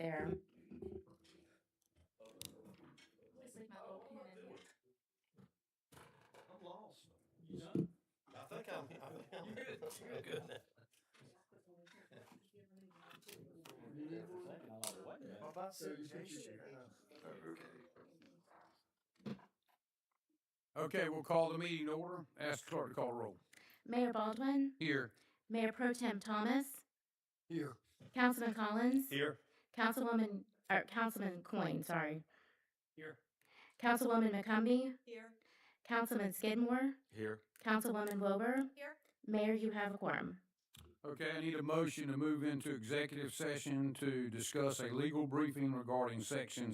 there. Just leave my little pen in here. I'm lost. You done? I think I'm good. You're good. What about segregation? Okay, we'll call the meeting to order. Ask the clerk to call the roll. Mayor Baldwin, Here. Mayor Pro Tem Thomas, Here. Councilman Collins, Here. Councilman Coyne, sorry. Here. Councilwoman McCumbee, Here. Councilman Skidmore, Here. Councilwoman Wilbur. Here. Mayor, you have a quorum. Okay, I need a motion to move into executive session to discuss a legal briefing regarding section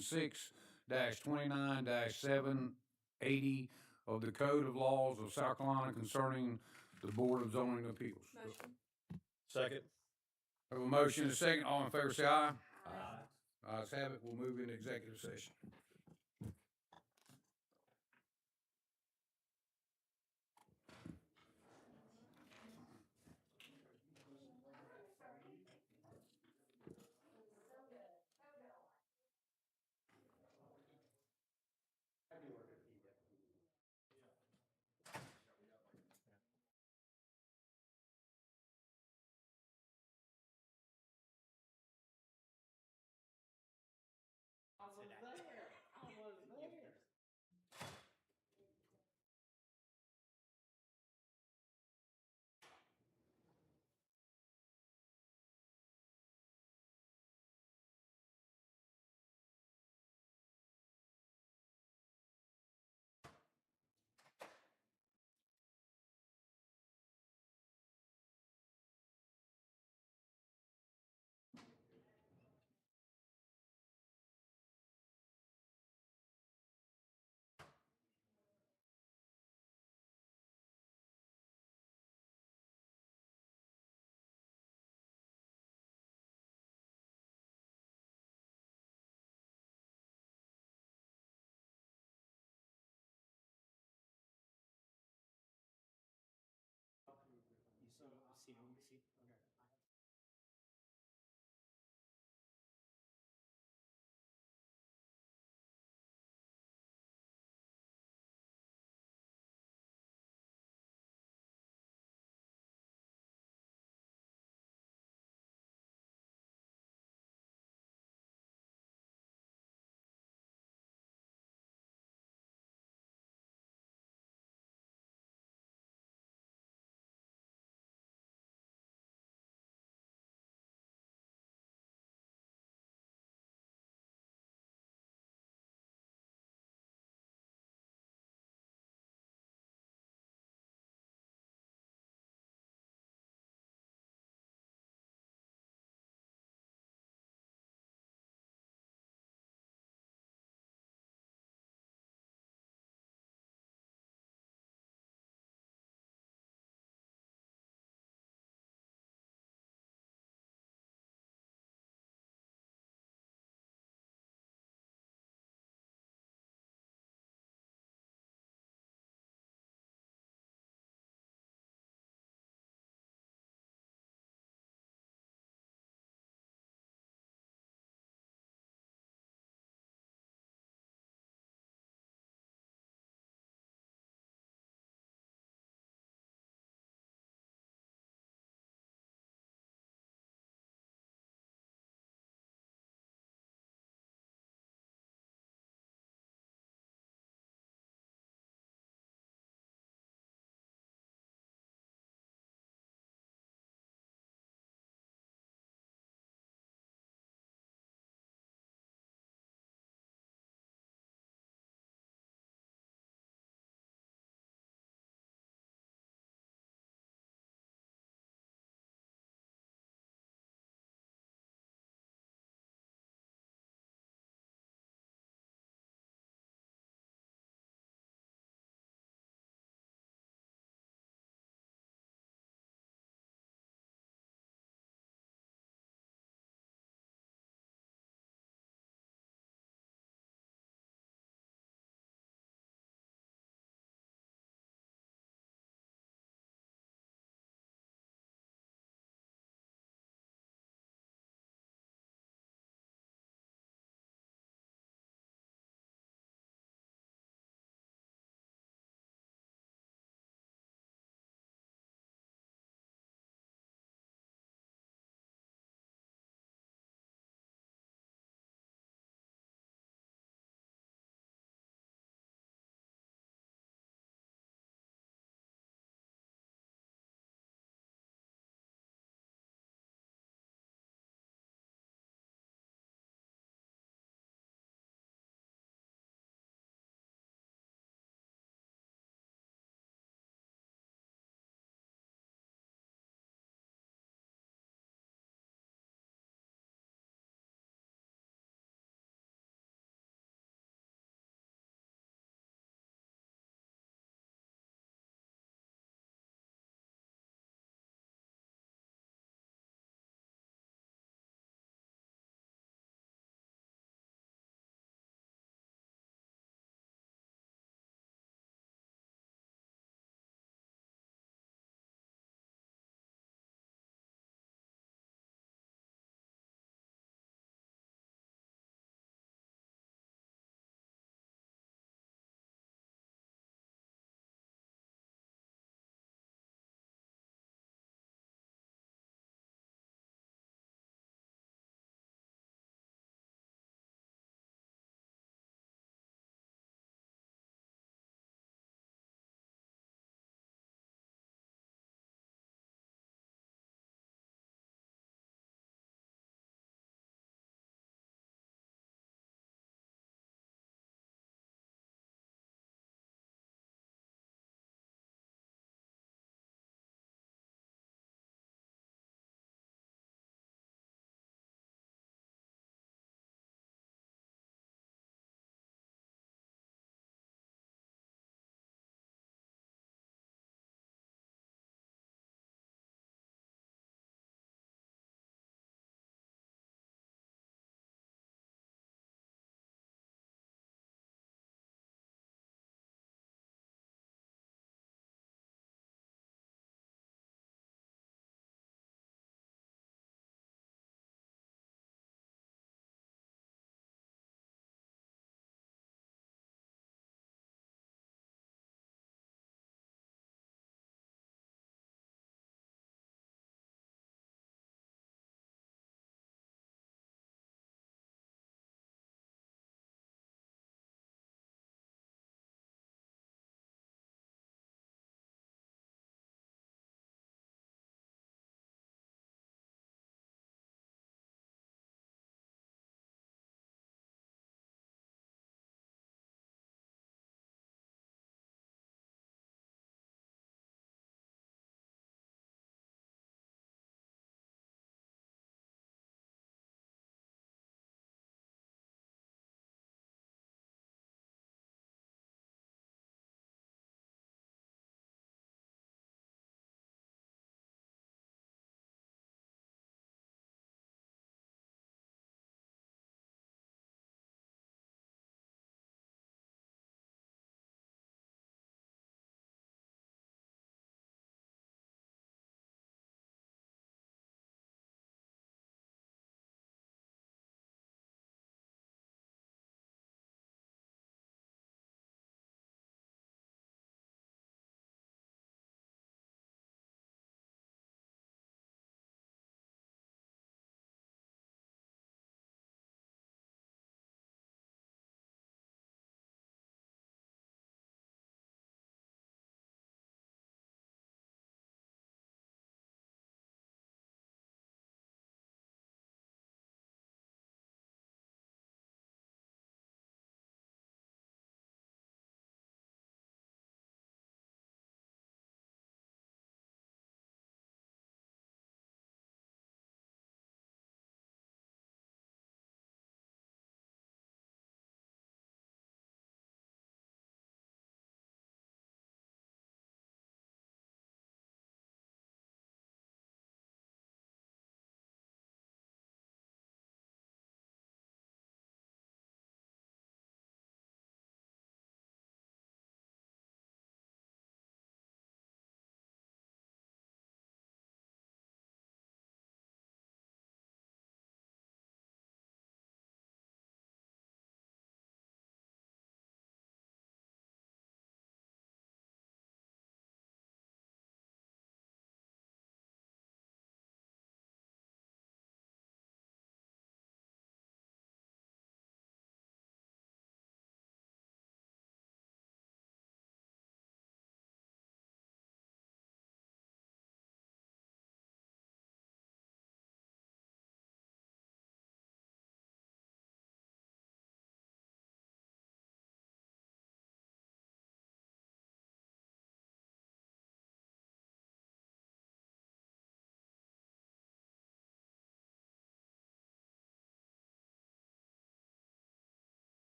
6-29-780 of the Code of Laws of South Carolina concerning the Board of Zoning Appeals. Motion. Second. I have a motion and a second. All in favor, say aye. Aye. Ayes have it. We'll move into executive session.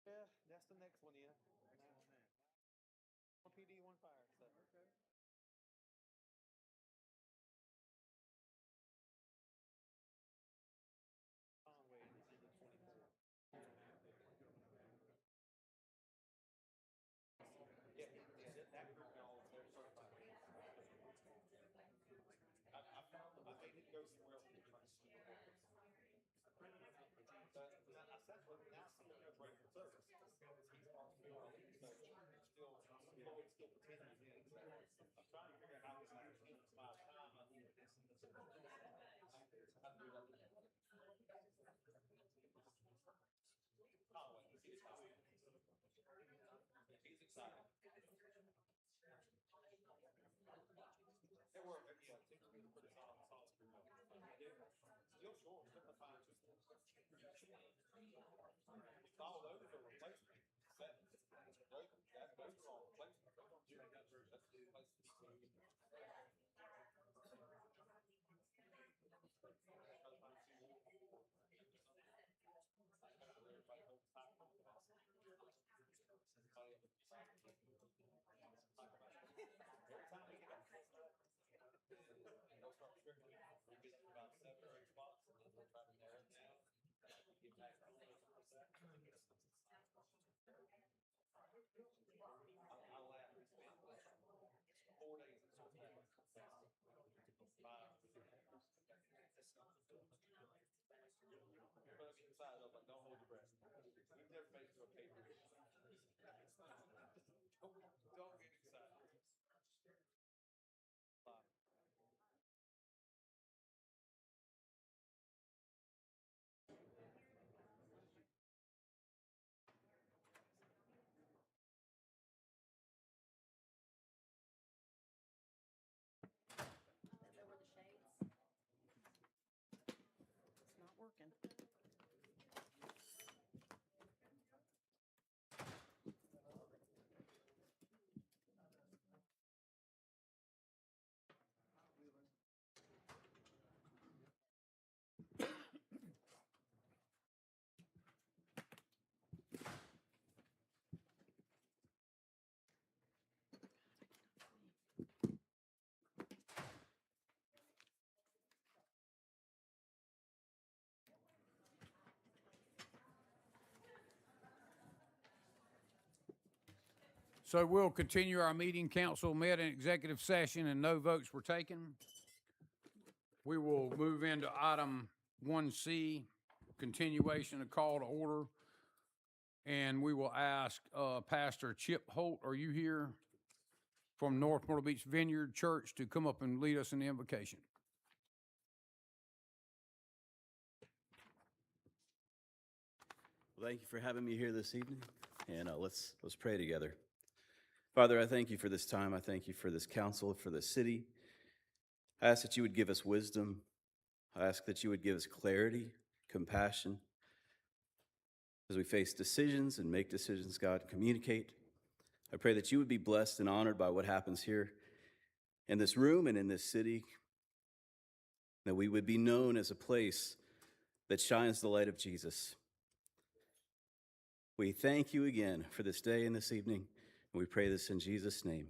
Yeah, that's the next one in. One PD, one fire, so. Conway, Exhibit 24. Yeah, that group all, they're certified. I found them, they didn't go somewhere else to try to sue. But now I said, well, now see them as regular service. He's on field, so still, Floyd's still pretending he's in. So I'm trying to figure out how this is my time. I do that. Conway, he's excited. He's excited. They were, yeah, they were pretty solid group. Still short, still the fine. All those are replacement. Those are all replacement. That's the replacement. Every time we get up, they'll start scrimmaging. We get about 7 or 8 spots, and then we'll try to narrow it down. Get back to the I laugh. We spent 4 days at Sultan. 5. Put up inside, I was like, don't hold your breath. We've never made it to a paper. Don't get excited. 5. Over the shades. It's not working. So we'll continue our meeting. Council met in executive session and no votes were taken. We will move into item 1C, continuation of call to order. And we will ask Pastor Chip Holt, are you here? From North Myrtle Beach Vineyard Church to come up and lead us in the invocation. Well, thank you for having me here this evening, and let's pray together. Father, I thank you for this time. I thank you for this council, for the city. I ask that you would give us wisdom. I ask that you would give us clarity, compassion, as we face decisions and make decisions, God, communicate. I pray that you would be blessed and honored by what happens here in this room and in this city, that we would be known as a place that shines the light of Jesus. We thank you again for this day and this evening, and we pray this in Jesus' name.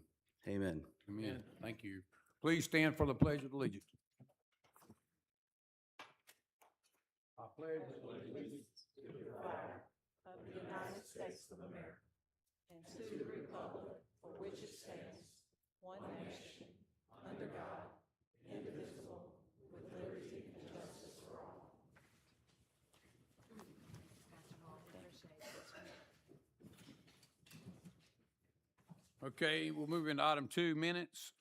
Amen. Amen. Thank you. Please stand for the Pledge of Allegiance. I pledge allegiance to the flag Of the United States of America and to the republic for which it stands, one nation, under God, Okay, we'll move into item 2, minutes.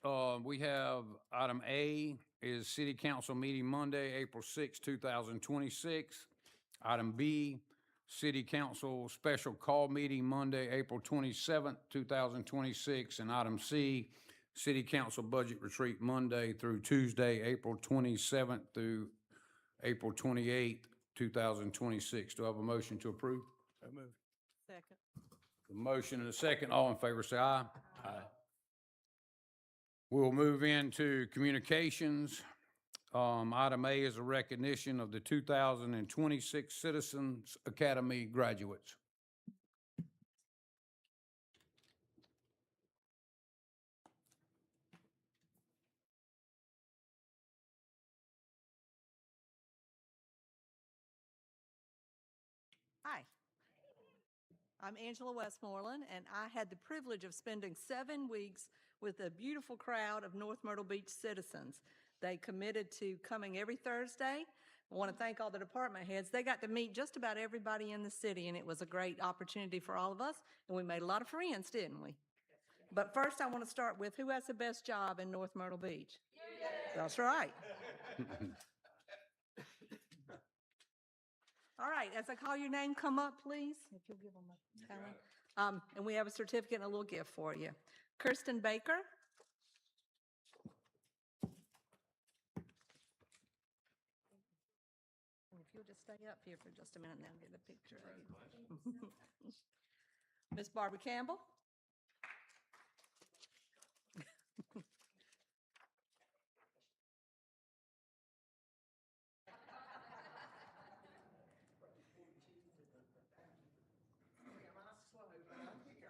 We have item A is city council meeting Monday, April 6, 2026. Item B, city council special call meeting Monday, April 27th, 2026. And item C, city council budget retreat Monday through Tuesday, April 27th through April 28th, 2026. Do I have a motion to approve? So moved. Second. The motion and a second. All in favor, say aye. Aye. We'll move into communications. Item A is a recognition of the 2026 Citizens Academy graduates. Hi. I'm Angela Westmoreland, and I had the privilege of spending 7 weeks with a beautiful crowd of North Myrtle Beach citizens. They committed to coming every Thursday. I want to thank all the department heads. They got to meet just about everybody in the city, and it was a great opportunity for all of us, and we made a lot of friends, didn't we? But first, I want to start with who has the best job in North Myrtle Beach? That's right. All right, as I call your name, come up, please. If you'll give them a talent. And we have a certificate and a little gift for you. Kirsten Baker. And if you'll just stay up here for just a minute, and I'll get a picture of you. Miss Barbara Campbell.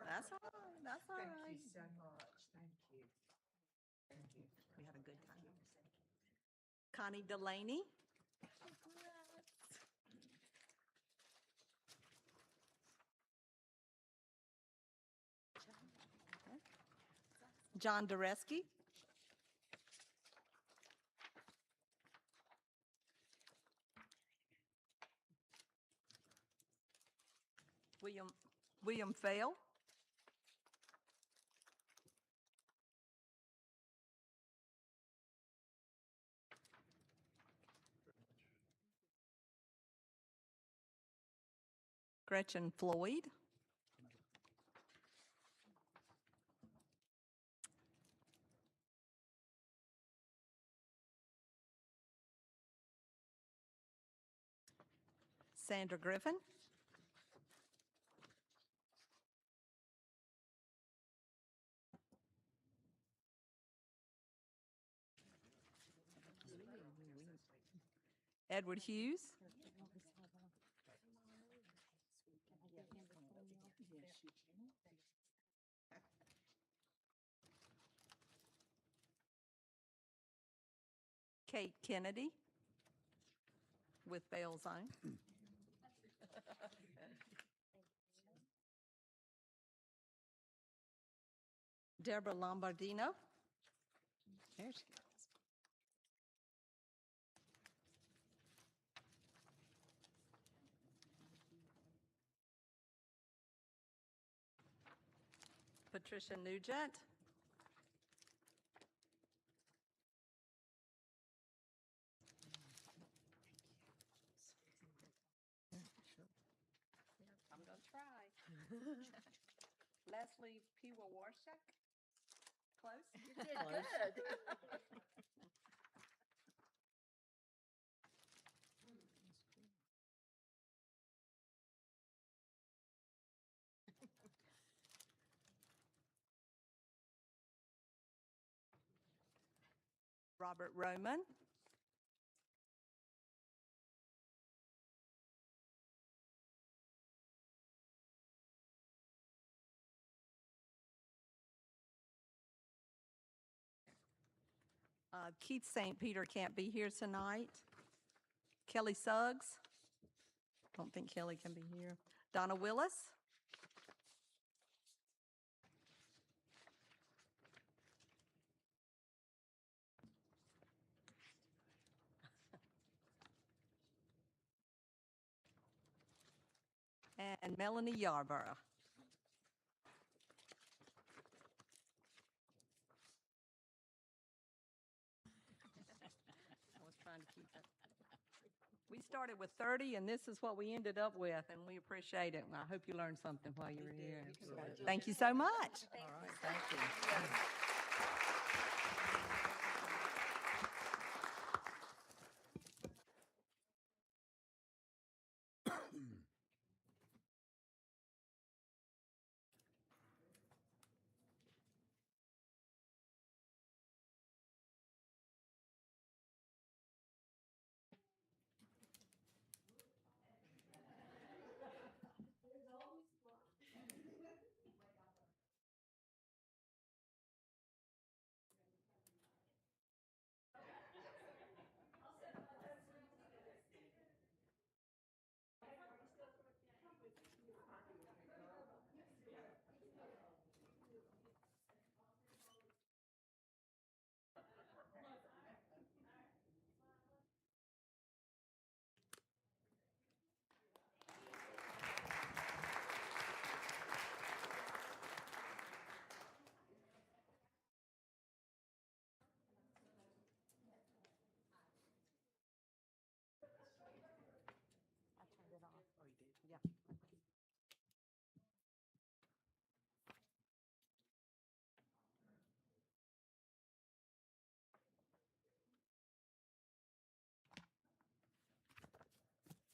That's all right. That's all right. Thank you so much. Thank you. Thank you. We had a good time. Connie Delaney. John Dureski. William Fail. Gretchen Floyd. Sandra Griffin. Edward Hughes. Kate Kennedy with Bell's Own. Deborah Lombardino. There she goes. Patricia Nugent. I'm going to try. Leslie Piwa-Warshak. Close? You did good. Robert Roman. Keith St. Peter can't be here tonight. Kelly Suggs. Don't think Kelly can be here. Donna Willis. And Melanie Yarborough. started with 30, and this is what we ended up with, and we appreciate it. And I hope you learned something while you were here. Thank you so much. All right, thank you. Yeah.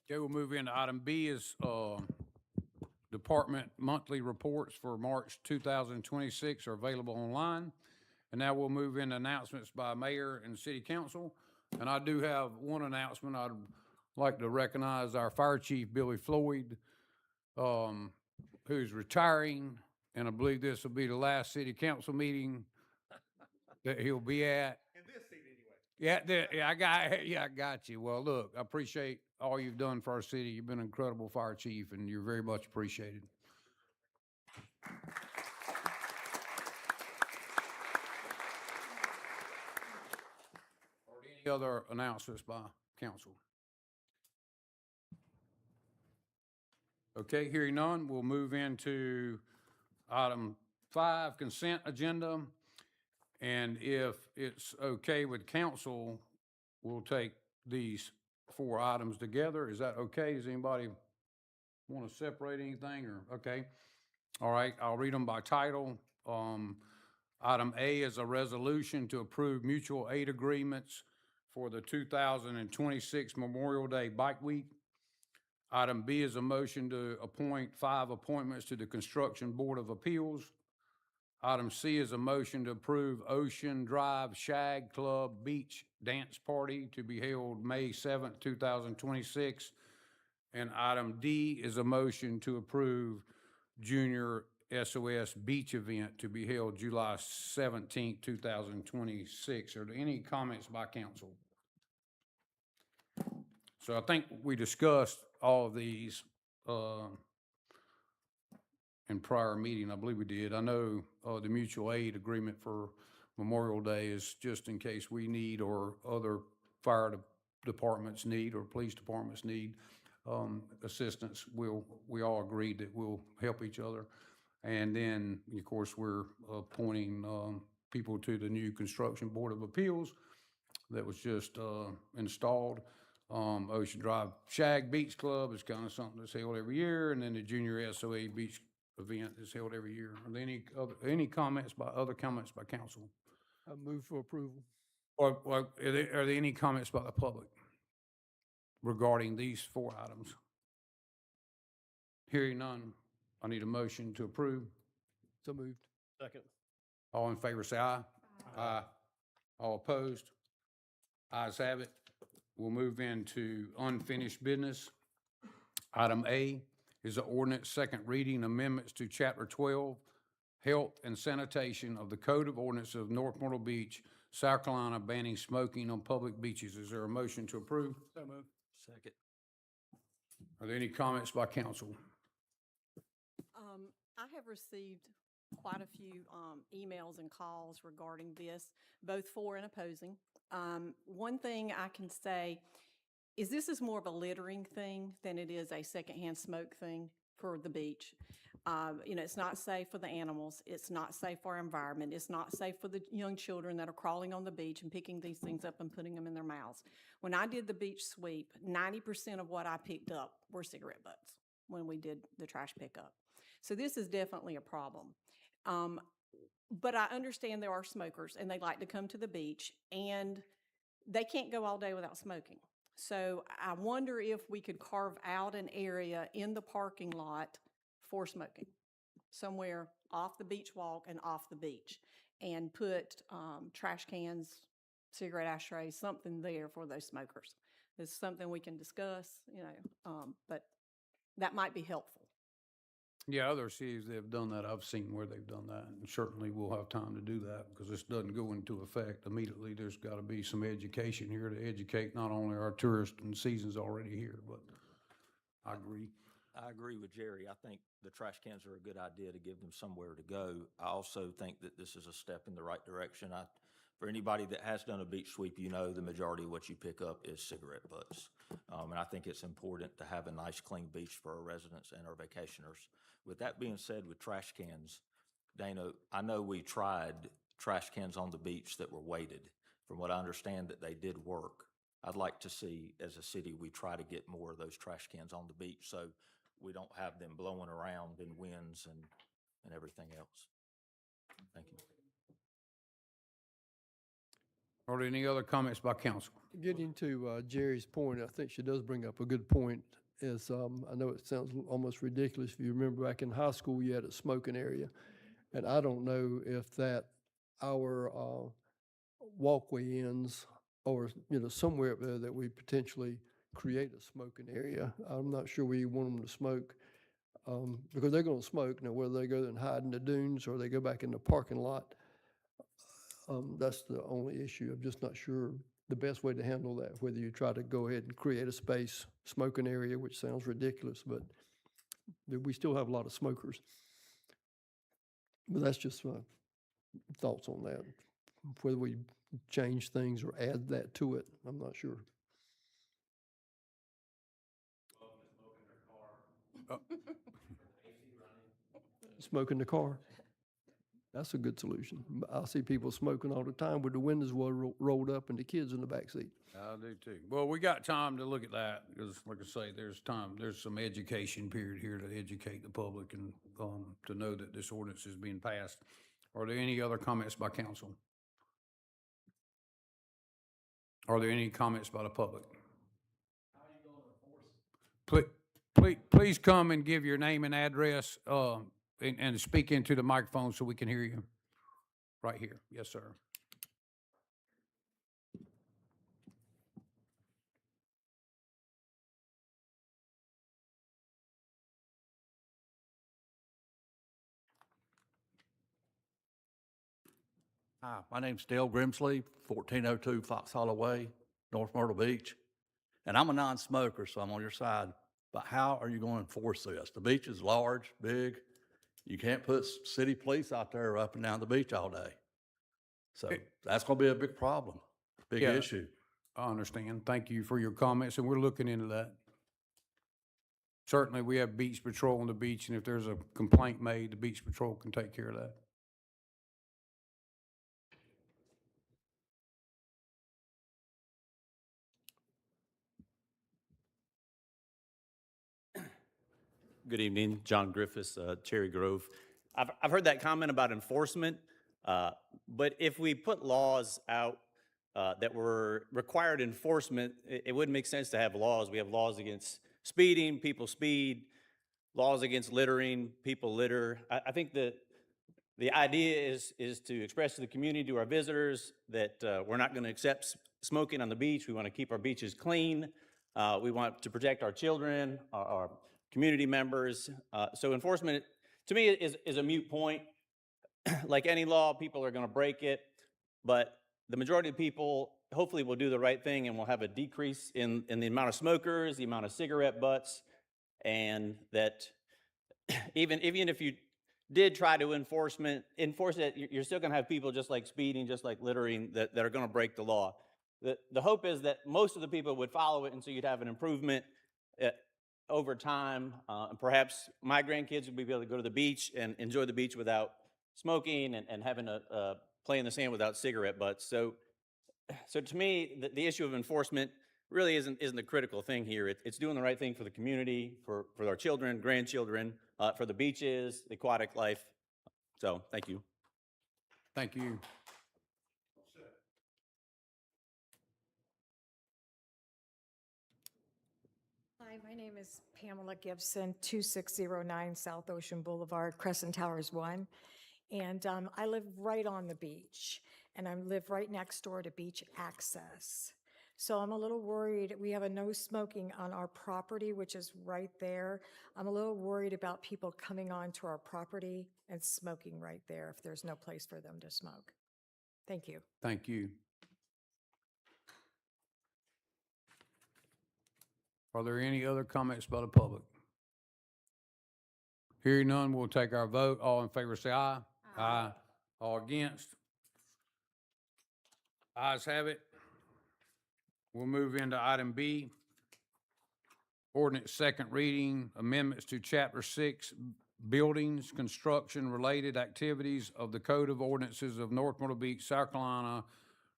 Okay, we'll move into item B is, department monthly reports for March 2026 are available online. And now we'll move into announcements by mayor and city council. And I do have one announcement. I'd like to recognize our fire chief, Billy Floyd, who's retiring. And I believe this will be the last city council meeting that he'll be at. In this seat anyway. Yeah, I got you. Well, look, I appreciate all you've done for our city. You've been an incredible fire chief, and you're very much appreciated. Are there any other announcements by council? Okay, hearing none, we'll move into item 5, consent agenda. And if it's okay with council, we'll take these 4 items together. Is that okay? Does anybody want to separate anything or, okay? All right, I'll read them by title. Item A is a resolution to approve mutual aid agreements for the 2026 Memorial Day Bike Week. Item B is a motion to appoint 5 appointments to the Construction Board of Appeals. Item C is a motion to approve Ocean Drive Shag Club Beach Dance Party to be held May 7th, 2026. And item D is a motion to approve Junior SOS Beach Event to be held July 17th, 2026. Are there any comments by council? So I think we discussed all of these in prior meeting. I believe we did. I know the mutual aid agreement for Memorial Day is just in case we need or other fire departments need or police departments need assistance. We all agreed that we'll help each other. And then, of course, we're appointing people to the new Construction Board of Appeals that was just installed. Ocean Drive Shag Beach Club is kind of something that's held every year, and then the Junior SOA Beach event is held every year. Are there any comments by council? I move for approval. Or are there any comments by the public regarding these 4 items? Hearing none, I need a motion to approve. So moved. Second. All in favor, say aye. Aye. All opposed? Ayes have it. We'll move into unfinished business. Item A is the ordinance second reading amendments to Chapter 12, Health and Sanitation of the Code of Ordinances of North Myrtle Beach, South Carolina, banning smoking on public beaches. Is there a motion to approve? So moved. Second. Are there any comments by council? I have received quite a few emails and calls regarding this, both for and opposing. One thing I can say is this is more of a littering thing than it is a secondhand smoke thing for the beach. It's not safe for the animals. It's not safe for our environment. It's not safe for the young children that are crawling on the beach and picking these things up and putting them in their mouths. When I did the beach sweep, 90% of what I picked up were cigarette butts when we did the trash pickup. So this is definitely a problem. But I understand there are smokers and they like to come to the beach and they can't go all day without smoking. So I wonder if we could carve out an area in the parking lot for smoking, somewhere off the beach walk and off the beach, and put trash cans, cigarette ashtrays, something there for those smokers. It's something we can discuss, but that might be helpful. Yeah, other cities that have done that, I've seen where they've done that, and certainly we'll have time to do that, because this doesn't go into effect immediately. There's gotta be some education here to educate not only our tourists and seasons already here, but I agree. I agree with Jerry. I think the trash cans are a good idea to give them somewhere to go. I also think that this is a step in the right direction. For anybody that has done a beach sweep, the majority of what you pick up is cigarette butts. And I think it's important to have a nice, clean beach for our residents and our vacationers. With that being said, with trash cans, Dana, I know we tried trash cans on the beach that were weighted. From what I understand, that they did work. I'd like to see, as a city, we try to get more of those trash cans on the beach so we don't have them blowing around in winds and everything else. Thank you. Are there any other comments by council? Getting to Jerry's point, I think she does bring up a good point, is I know it sounds almost ridiculous. If you remember back in high school, you had a smoking area. And I don't know if that, our walkway ends or, somewhere up there that we potentially create a smoking area. I'm not sure we want them to smoke because they're going to smoke. Now, whether they go and hide in the dunes or they go back in the parking lot, that's the only issue. I'm just not sure the best way to handle that, whether you try to go ahead and create a space, smoking area, which sounds ridiculous, but we still have a lot of smokers. But that's just my thoughts on that. Whether we change things or add that to it, I'm not sure. Smoke in the car. That's a good solution. I see people smoking all the time with the windows rolled up and the kids in the back seat. I do too. Well, we got time to look at that, because like I say, there's some education period here to educate the public and to know that this ordinance is being passed. Are there any other comments by council? Are there any comments by the public? How are you going to enforce it? Please come and give your name and address, and speak into the microphone so we can hear you. Right here. Yes, sir. Hi, my name's Dale Grimsley, 1402 Fox Hollow Way, North Myrtle Beach. And I'm a non-smoker, so I'm on your side. But how are you going to enforce this? The beach is large, big. You can't put city police out there up and down the beach all day. So that's going to be a big problem, big Yeah. issue. I understand. Thank you for your comments, and we're looking into that. Certainly, we have beach patrol on the beach, and if there's a complaint made, the beach patrol can take care of that. Good evening, John Griffiths, Cherry Grove. I've heard that comment about enforcement, but if we put laws out that were required enforcement, it wouldn't make sense to have laws. We have laws against speeding, people speed, laws against littering, people litter. I think that the idea is to express to the community, to our visitors, that we're not going to accept smoking on the beach. We want to keep our beaches clean. We want to protect our children, our community members. So enforcement, to me, is a moot point. Like any law, people are going to break it, but the majority of people hopefully will do the right thing, and we'll have a decrease in the amount of smokers, the amount of cigarette butts, and that even if you did try to enforce it, you're still going to have people just like speeding, just like littering, that are going to break the law. The hope is that most of the people would follow it, and so you'd have an improvement over time, and perhaps my grandkids will be able to go to the beach and enjoy the beach without smoking and having to play in the sand without cigarette butts. So to me, the issue of enforcement really isn't the critical thing here. It's doing the right thing for the community, for our children, grandchildren, for the beaches, the aquatic life. So, thank you. Thank you. Hi, my name is Pamela Gibson, 2609 South Ocean Boulevard, Crescent Towers 1. And I live right on the beach, and I live right next door to beach access. So I'm a little worried. We have a no smoking on our property, which is right there. I'm a little worried about people coming onto our property and smoking right there if there's no place for them to smoke. Thank you. Thank you. Are there any other comments by the public? Hearing none, we'll take our vote. All in favor say aye. Aye. All against? Ayes have it. We'll move into item B. Ordinance second reading, amendments to Chapter 6, Buildings, Construction-Related Activities of the Code of Ordinances of North Myrtle Beach, South Carolina,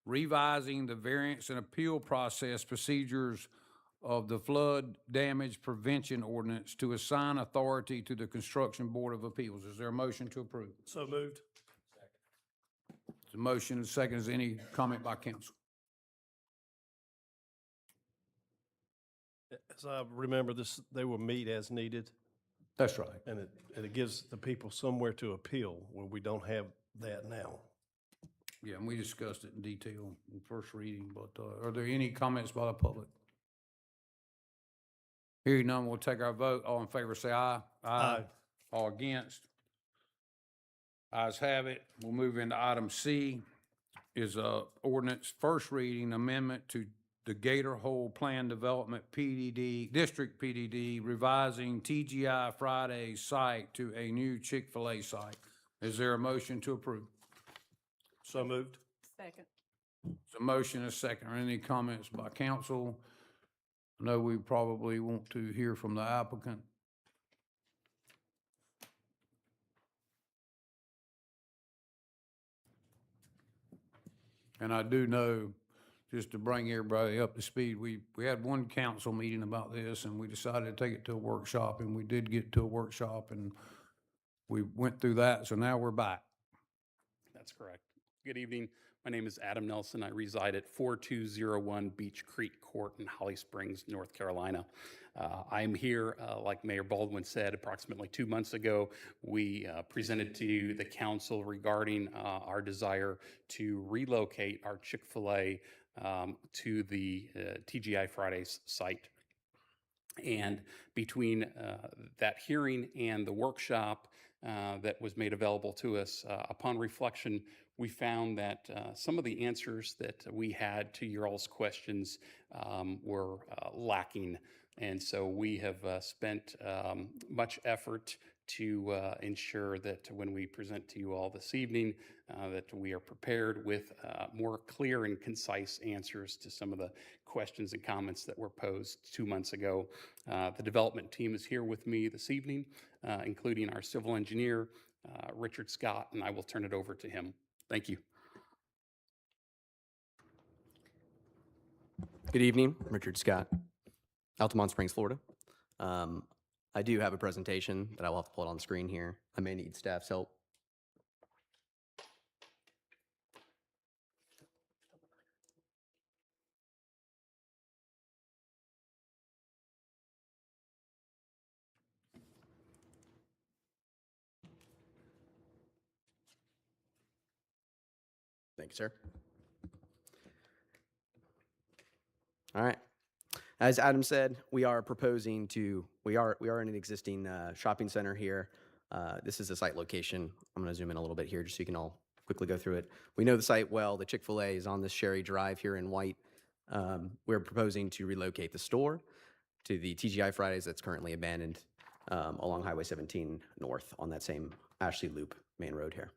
revising the variance and appeal process procedures of the flood damage prevention ordinance to assign authority to the Construction Board of Appeals. Is there a motion to approve? So moved. There's a motion and a second. Is there any comment by council? As I remember this, they will meet as needed, That's right. and it gives the people somewhere to appeal where we don't have that now. Yeah, and we discussed it in detail in first reading, but are there any comments by the public? Hearing none, we'll take our vote. All in favor say aye. Aye. All against? Ayes have it. We'll move into item C, is ordinance first reading amendment to the Gator Hole Plan Development PDD, District PDD, revising TGI Fridays site to a new Chick-fil-A site. Is there a motion to approve? So moved. Second. There's a motion and a second. Are any comments by council? I know we probably want to hear from the applicant. And I do know, just to bring everybody up to speed, we had one council meeting about this, and we decided to take it to a workshop, and we did get to a workshop, and we went through that, so now we're back. That's correct. Good evening. My name is Adam Nelson. I reside at 4201 Beach Creek Court in Holly Springs, North Carolina. I'm here, like Mayor Baldwin said, approximately 2 months ago. We presented to the council regarding our desire to relocate our Chick-fil-A to the TGI Fridays site. And between that hearing and the workshop that was made available to us, upon reflection, we found that some of the answers that we had to your all's questions were lacking. And so we have spent much effort to ensure that when we present to you all this evening, that we are prepared with more clear and concise answers to some of the questions and comments that were posed 2 months ago. The development team is here with me this evening, including our civil engineer, Richard Scott, and I will turn it over to him. Thank you. Good evening, Richard Scott, Altamont Springs, Florida. I do have a presentation that I will have to pull it on the screen here. I may need staff's help. Thank you, sir. All right. As Adam said, we are proposing to, we are in an existing shopping center here. This is the site location. I'm going to zoom in a little bit here just so you can all quickly go through it. We know the site well. The Chick-fil-A is on this Sherry Drive here in White. We're proposing to relocate the store to the TGI Fridays that's currently abandoned along Highway 17 north on that same Ashley Loop main road here.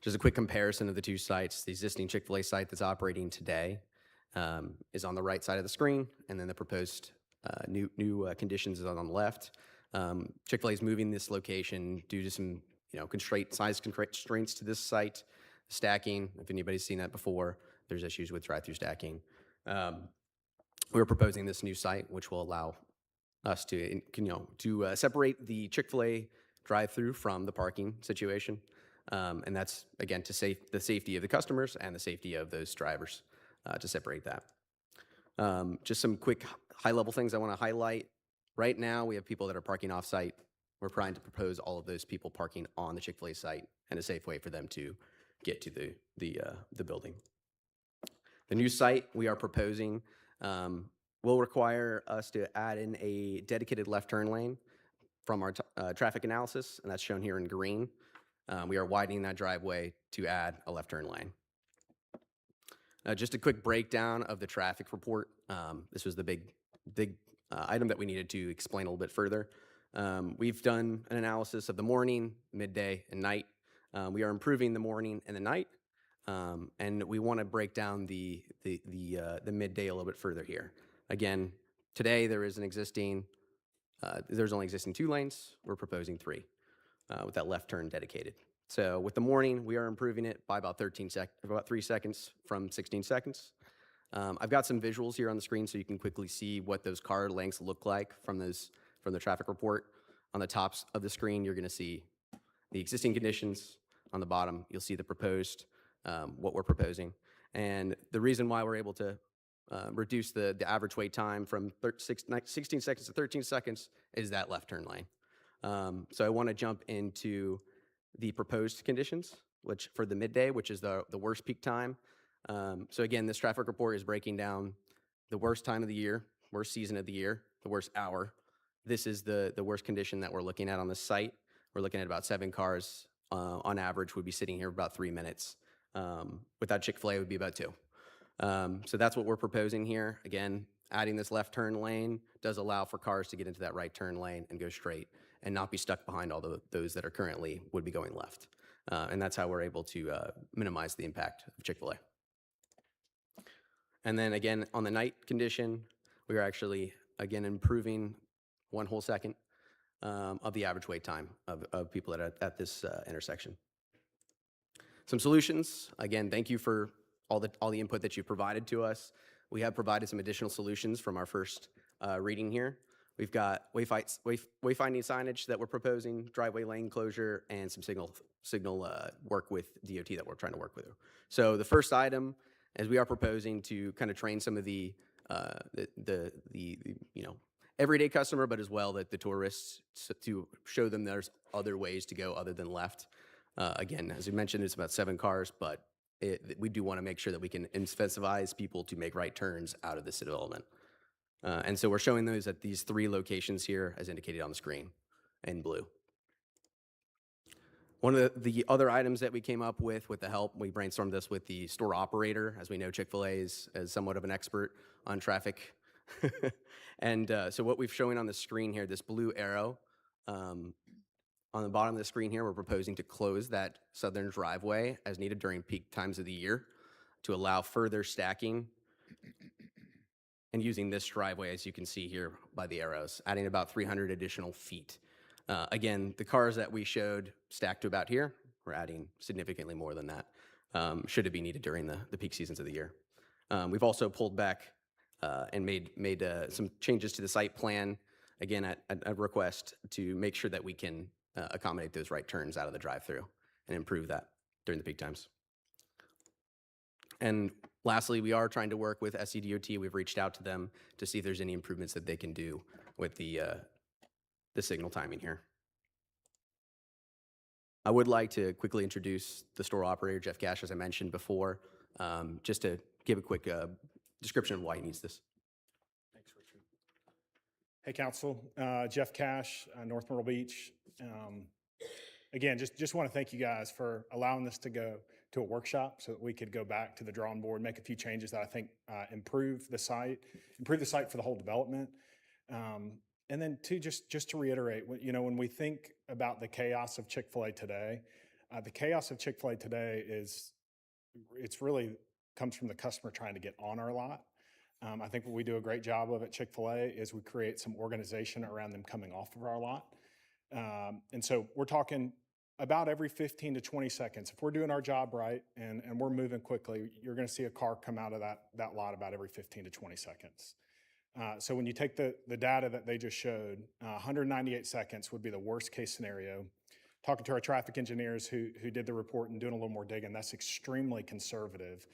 Just a quick comparison of the two sites. The existing Chick-fil-A site that's operating today is on the right side of the screen, and then the proposed new conditions is on the left. Chick-fil-A is moving this location due to some, size constraints to this site. Stacking, if anybody's seen that before, there's issues with drive-through stacking. We're proposing this new site, which will allow us to separate the Chick-fil-A drive-through from the parking situation. And that's, again, to the safety of the customers and the safety of those drivers, to separate that. Just some quick high-level things I want to highlight. Right now, we have people that are parking off-site. We're trying to propose all of those people parking on the Chick-fil-A site and a safe way for them to get to the building. The new site we are proposing will require us to add in a dedicated left turn lane from our traffic analysis, and that's shown here in green. We are widening that driveway to add a left turn lane. Just a quick breakdown of the traffic report. This was the big item that we needed to explain a little bit further. We've done an analysis of the morning, midday, and night. We are improving the morning and the night, and we want to break down the midday a little bit further here. Again, today there's only existing 2 lanes. We're proposing 3 with that left turn dedicated. So with the morning, we are improving it by about 3 seconds from 16 seconds. I've got some visuals here on the screen so you can quickly see what those car lengths look like from the traffic report. On the tops of the screen, you're going to see the existing conditions. On the bottom, you'll see the proposed, what we're proposing. And the reason why we're able to reduce the average wait time from 16 seconds to 13 seconds is that left turn lane. So I want to jump into the proposed conditions, which for the midday, which is the worst peak time. So again, this traffic report is breaking down the worst time of the year, worst season of the year, the worst hour. This is the worst condition that we're looking at on this site. We're looking at about 7 cars on average would be sitting here about 3 minutes. Without Chick-fil-A, it would be about 2. So that's what we're proposing here. Again, adding this left turn lane does allow for cars to get into that right turn lane and go straight and not be stuck behind all those that are currently would be going left. And that's how we're able to minimize the impact of Chick-fil-A. And then again, on the night condition, we are actually, again, improving 1 whole second of the average wait time of people that are at this intersection. Some solutions. Again, thank you for all the input that you provided to us. We have provided some additional solutions from our first reading here. We've got wayfinding signage that we're proposing, driveway lane closure, and some signal work with DOT that we're trying to work with. So the first item is we are proposing to kind of train some of the everyday customer, but as well that the tourists, to show them there's other ways to go other than left. Again, as we mentioned, it's about 7 cars, but we do want to make sure that we can incentivize people to make right turns out of this development. And so we're showing those at these 3 locations here as indicated on the screen in blue. One of the other items that we came up with the help, we brainstormed this with the store operator. As we know, Chick-fil-A is somewhat of an expert on traffic. And so what we've showing on the screen here, this blue arrow, on the bottom of the screen here, we're proposing to close that southern driveway as needed during peak times of the year to allow further stacking and using this driveway, as you can see here by the arrows, adding about 300 additional feet. Again, the cars that we showed stacked to about here, we're adding significantly more than that, should it be needed during the peak seasons of the year. We've also pulled back and made some changes to the site plan, again, at a request to make sure that we can accommodate those right turns out of the drive-through and improve that during the peak times. And lastly, we are trying to work with SCDOT. We've reached out to them to see if there's any improvements that they can do with the signal timing here. I would like to quickly introduce the store operator, Jeff Cash, as I mentioned before, just to give a quick description of why he needs this. Thanks, Richard. Hey, Council. Jeff Cash, North Myrtle Beach. Again, just want to thank you guys for allowing this to go to a workshop so that we could go back to the drawing board, make a few changes that I think improve the site for the whole development. And then two, just to reiterate, when we think about the chaos of Chick-fil-A today, the chaos of Chick-fil-A today it's really comes from the customer trying to get on our lot. I think what we do a great job of at Chick-fil-A is we create some organization around them coming off of our lot. And so we're talking about every 15 to 20 seconds. If we're doing our job right and we're moving quickly, you're going to see a car come out of that lot about every 15 to 20 seconds. So when you take the data that they just showed, 198 seconds would be the worst case scenario. Talking to our traffic engineers who did the report and doing a little more digging, that's extremely conservative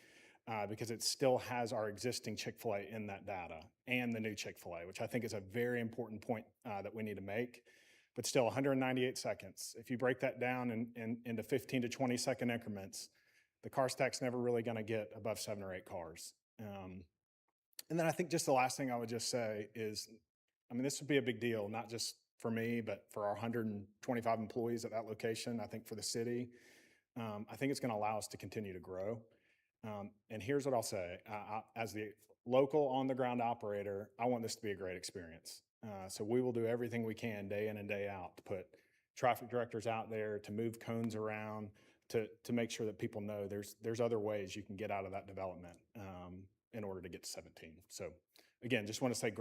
because it still has our existing Chick-fil-A in that data and the new Chick-fil-A, which I think is a very important point that we need to make. But still, 198 seconds. If you break that down into 15 to 20 second increments, the car stack's never really going to get above 7 or 8 cars. And then I think just the last thing I would just say is, I mean, this would be a big deal, not just for me, but for our 125 employees at that location. I think for the city, I think it's going to allow us to continue to grow. And here's what I'll say. As the local on-the-ground operator, I want this to be a great experience. So we will do everything we can day in and day out to put traffic directors out there, to move cones around, to make sure that people know there's other ways you can get out of that development in order to get to 17. So again, just want to say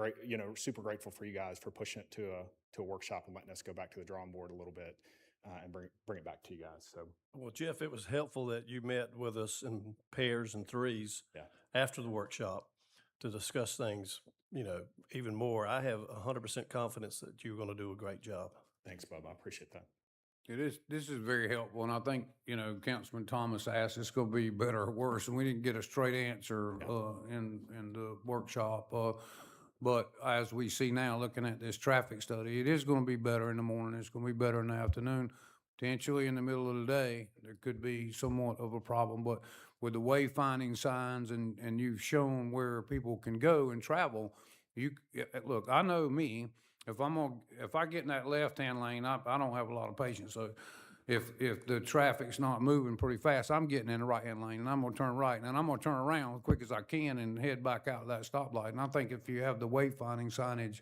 super grateful for you guys for pushing it to a workshop and letting us go back to the drawing board a little bit and bring it back to you guys. So, Well, Jeff, it was helpful that you met with us in pairs and threes after the workshop to discuss things, even more. I have 100% confidence that you're going to do a great job. Thanks, Bub. I appreciate that. This is very helpful, and I think, Councilman Thomas asked, it's gonna be better or worse, and we didn't get a straight answer, in the workshop. But as we see now, looking at this traffic study, it is gonna be better in the morning, it's gonna be better in the afternoon. Potentially in the middle of the day, there could be somewhat of a problem, but with the wayfinding signs and you've shown where people can go and travel, look, I know me, if I get in that left-hand lane, I don't have a lot of patience. So if the traffic's not moving pretty fast, I'm getting in the right-hand lane and I'm gonna turn right and I'm gonna turn around as quick as I can and head back out of that stoplight. And I think if you have the wayfinding signage,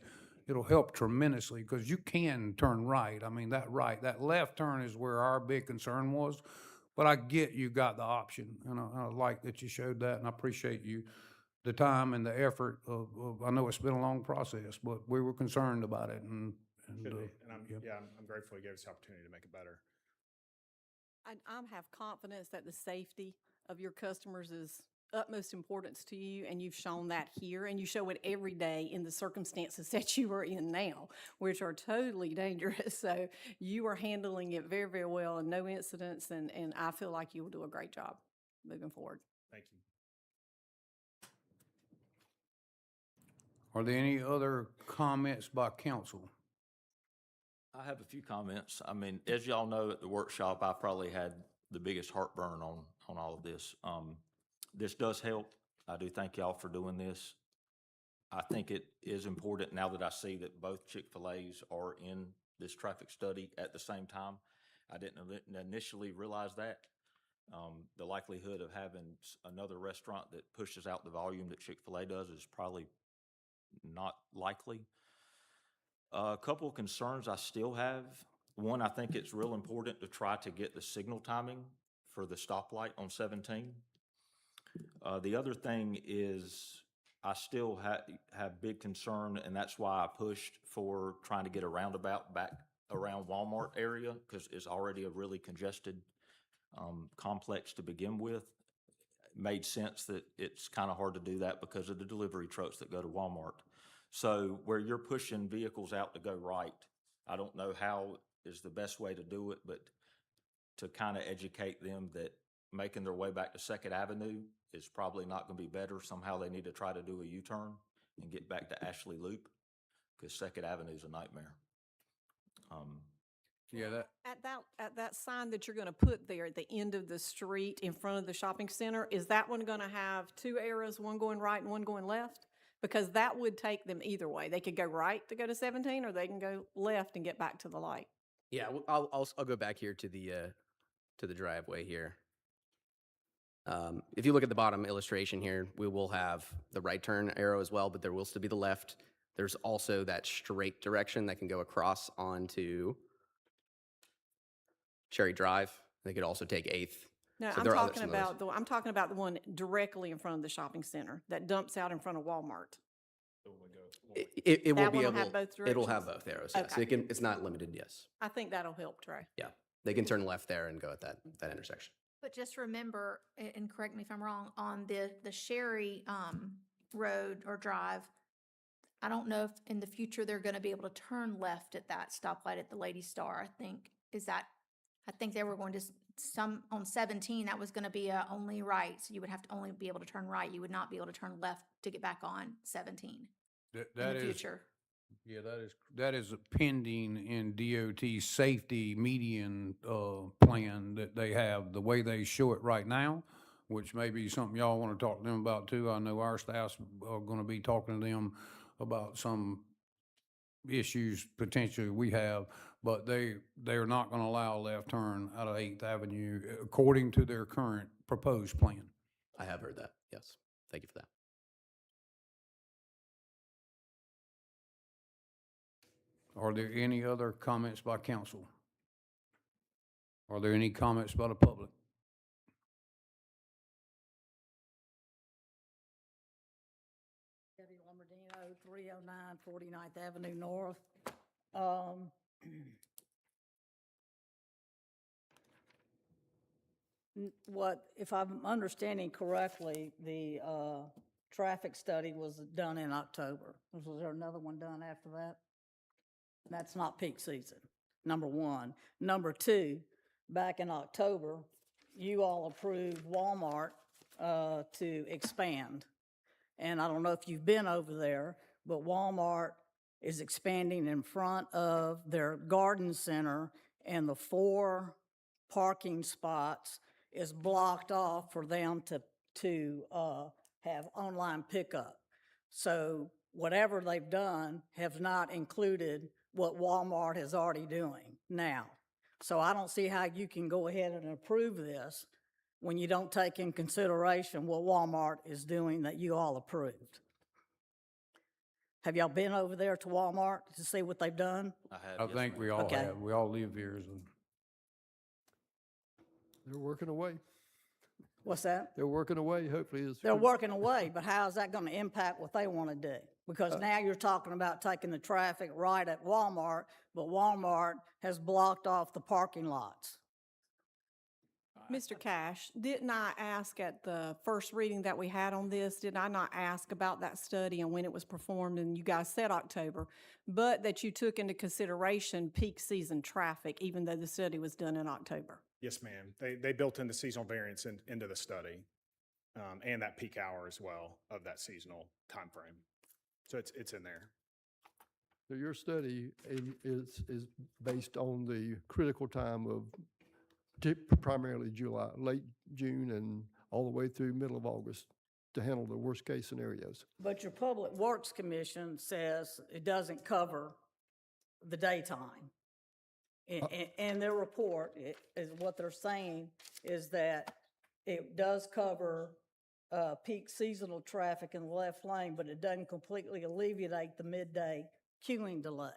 it'll help tremendously because you can turn right. I mean, that left turn is where our big concern was. But I get you got the option, and I like that you showed that, and I appreciate the time and the effort I know it's been a long process, but we were concerned about it, and Should be. And I'm grateful you gave us the opportunity to make it better. I have confidence that the safety of your customers is utmost importance to you, and you've shown that here, and you show it every day in the circumstances that you are in now, which are totally dangerous. So you are handling it very, very well and no incidents, and I feel like you will do a great job moving forward. Thank you. Are there any other comments by council? I have a few comments. I mean, as y'all know, at the workshop, I probably had the biggest heartburn on all of this. This does help. I do thank y'all for doing this. I think it is important now that I see that both Chick-fil-A's are in this traffic study at the same time. I didn't initially realize that. The likelihood of having another restaurant that pushes out the volume that Chick-fil-A does is probably not likely. A couple of concerns I still have. One, I think it's real important to try to get the signal timing for the stoplight on 17. The other thing is I still have big concern, and that's why I pushed for trying to get a roundabout back around Walmart area because it's already a really congested complex to begin with. It made sense that it's kind of hard to do that because of the delivery trucks that go to Walmart. So where you're pushing vehicles out to go right, I don't know how is the best way to do it, but to kind of educate them that making their way back to 2nd Avenue is probably not going to be better. Somehow they need to try to do a U-turn and get back to Ashley Loop because 2nd Avenue is a nightmare. At that sign that you're going to put there at the end of the street in front of the shopping center, is that one going to have 2 arrows, one going right and one going left? Because that would take them either way. They could go right to go to 17, or they can go left and get back to the light. Yeah, I'll go back here to the driveway here. If you look at the bottom illustration here, we will have the right turn arrow as well, but there will still be the left. There's also that straight direction that can go across onto Cherry Drive. They could also take 8th. No, So I'm there are talking some others. about I'm talking about the one directly in front of the shopping center that dumps out in front of Walmart. It will That be one will able, have both it'll have directions? both arrows, yes. Okay. It's not limited, yes. I think that'll help, Trey. Yeah, they can turn left there and go at that intersection. But just remember, and correct me if I'm wrong, on the Sherry road or drive, I don't know if in the future they're going to be able to turn left at that stoplight at the Lady Star. I think they were going to some on 17. That was going to be only right, so you would have to only be able to turn right. You would not be able to turn left to get back on 17 in the future. Yeah, that is pending in DOT safety median plan that they have, the way they show it right now, which may be something y'all want to talk to them about too. I know our staff's are going to be talking to them about some issues potentially we have, but they're not going to allow a left turn out of 8th Avenue according to their current proposed plan. I have heard that, yes. Thank you for that. Are there any other comments by council? Are there any comments by the public? Debbie Lombardino, 309 49th Avenue North. What, if I'm understanding correctly, the traffic study was done in October. Was there another one done after that? That's not peak season, number one. Number two, back in October, you all approved Walmart to expand. And I don't know if you've been over there, but Walmart is expanding in front of their garden center, and the 4 parking spots is blocked off for them to have online pickup. So whatever they've done has not included what Walmart is already doing now. So I don't see how you can go ahead and approve this when you don't take in consideration what Walmart is doing that you all approved. Have y'all been over there to Walmart to see what they've done? I have. I yes, think ma'am. we all Okay. have. We all live here. So. They're working away. What's that? They're working away, hopefully. They're working away, but how is that going to impact what they want to do? Because now you're talking about taking the traffic right at Walmart, but Walmart has blocked off the parking lots. Mr. Cash, didn't I ask at the first reading that we had on this, did I not ask about that study and when it was performed? And you guys said October, but that you took into consideration peak season traffic, even though the study was done in October? Yes, ma'am. They built in the seasonal variance into the study, and that peak hour as well of that seasonal time frame. So it's in there. So your study is based on the critical time of primarily July, late June, and all the way through middle of August to handle the worst-case scenarios. But your Public Works Commission says it doesn't cover the daytime. In their report, is what they're saying is that it does cover peak seasonal traffic in the left lane, but it doesn't completely alleviate the midday queuing delay.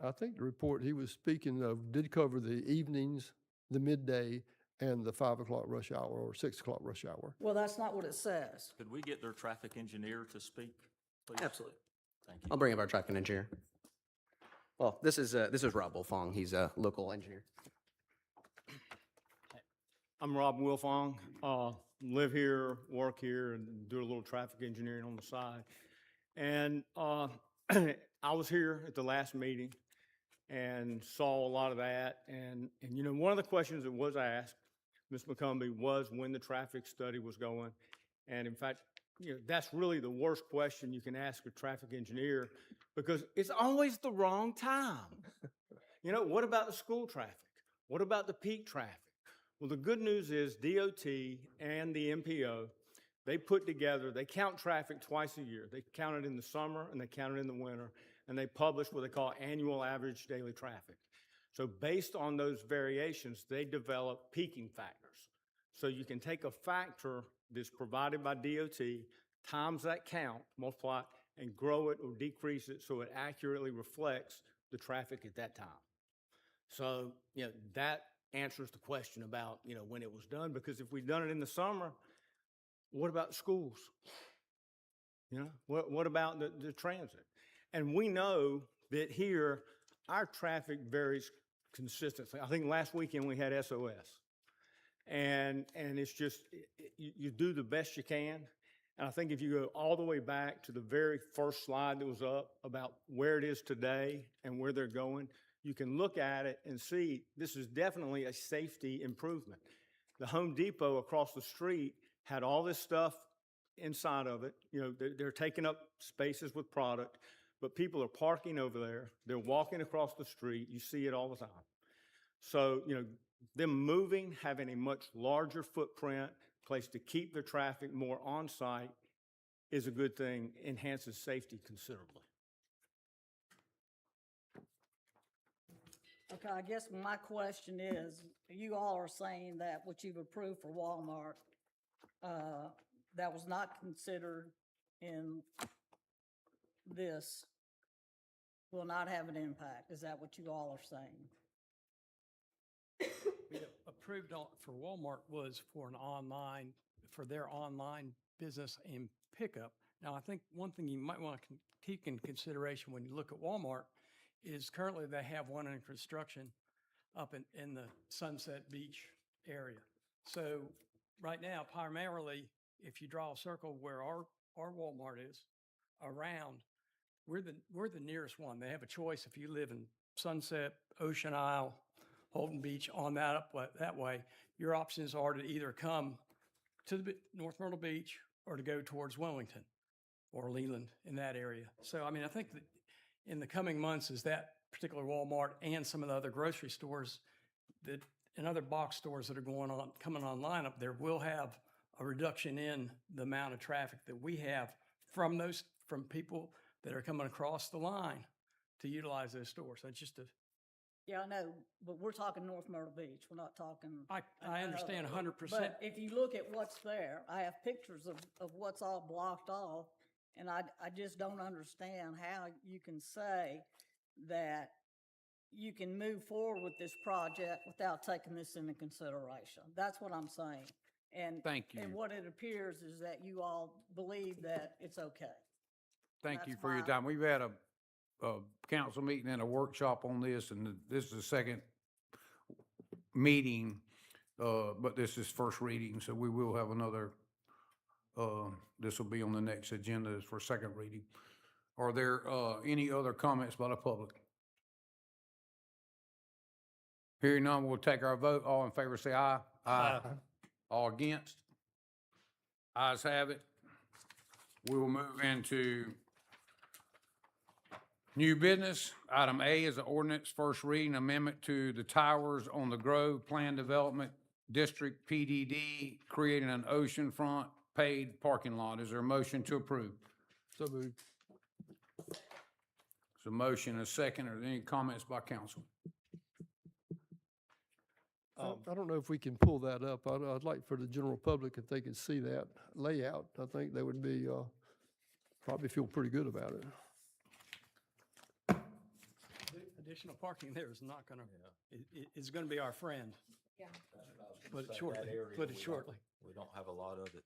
I think the report he was speaking of did cover the evenings, the midday, and the 5 o'clock rush hour or 6 o'clock rush hour. Well, that's not what it says. Could we get their traffic engineer to speak, please? Absolutely. Thank you. I'll bring up our traffic engineer. Well, this is Rob Wolfong. He's a local engineer. I'm Rob Wilfong. Live here, work here, and do a little traffic engineering on the side. And I was here at the last meeting and saw a lot of that. And you know, one of the questions that was asked, Ms. McCombie, was when the traffic study was going. And in fact, you know, that's really the worst question you can ask a traffic engineer because it's always the wrong time. You know, what about the school traffic? What about the peak traffic? Well, the good news is DOT and the MPO, they put together, they count traffic twice a year. They count it in the summer and they count it in the winter, and they publish what they call annual average daily traffic. So based on those variations, they develop peaking factors. So you can take a factor that's provided by DOT, times that count, multiply, and grow it or decrease it so it accurately reflects the traffic at that time. So, you know, answers the question about, you know, when it was done, because if we'd done it in the summer, what about schools? You know, what about the transit? And we know that here, our traffic varies consistently. I think last weekend we had SOS. And it's just, you do the best you can. And I think if you go all the way back to the very first slide that was up about where it is today and where they're going, you can look at it and see this is definitely a safety improvement. The Home Depot across the street had all this stuff inside of it. You know, they're taking up spaces with product, but people are parking over there. They're walking across the street. You see it all the time. So, you know, them moving, having a much larger footprint, place to keep the traffic more on-site is a good thing, enhances safety considerably. Okay, I guess my question is, you all are saying that what you've approved for Walmart, that was not considered in this, will not have an impact. Is that what you all are saying? Approved for Walmart was for their online business and pickup. Now, I think one thing you might want to keep in consideration when you look at Walmart is currently they have one in construction up in the Sunset Beach area. So right now, primarily, if you draw a circle where our Walmart is around, we're the nearest one. They have a choice if you live in Sunset, Ocean Isle, Holton Beach, on that way. Your options are to either come to the North Myrtle Beach or to go towards Wilmington or Leland in that area. So, I mean, I think that in the coming months, as that particular Walmart and some of the other grocery stores and other box stores that are coming online up there will have a reduction in the amount of traffic that we have from people that are coming across the line to utilize those stores. That's just Yeah, I know, but we're talking North Myrtle Beach. We're not talking. I understand 100%. But if you look at what's there, I have pictures of what's all blocked off, and I just don't understand how you can say that you can move forward with this project without taking this into consideration. That's what I'm saying. And Thank you. And what it appears is that you all believe that it's okay. Thank you That's for your why- time. We've had a council meeting and a workshop on this, and this is the second meeting, but this is first reading, so we will have another, this will be on the next agenda for second reading. Are there any other comments by the public? Hearing none, we'll take our vote. All in favor, say aye. Aye. All against? Ayes have it. We will move into new business. Item A is an ordinance first reading amendment to the towers on the Grove Plan Development District PDD, creating an oceanfront paid parking lot. Is there a motion to approve? So moved. So motion and a second. Are there any comments by council? I don't know if we can pull that up. I'd like for the general public, if they could see that layout, I think they would be, probably feel pretty good about it. Additional parking there is not going to, is going to be our friend. Yeah. Put it That shortly. area, Put we it don't- shortly. We don't have a lot of it.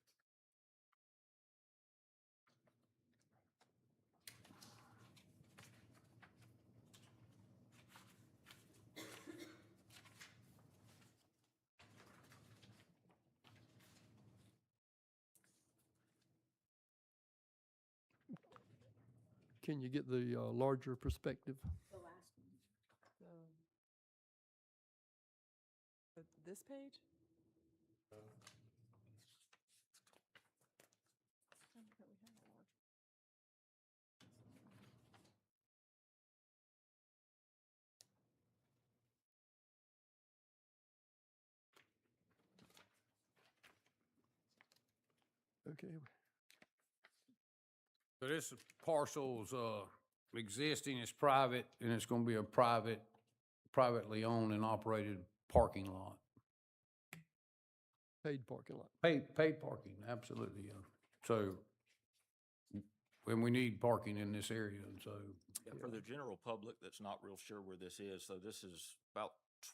Can you get the larger perspective? The last one. This page? Okay. So this parcel's existing, it's private, and it's going to be a privately owned and operated parking lot. Paid parking lot. Paid parking, absolutely, yeah. So, when we need parking in this area, and so. Yeah, for the general public that's not real sure where this is, so this is about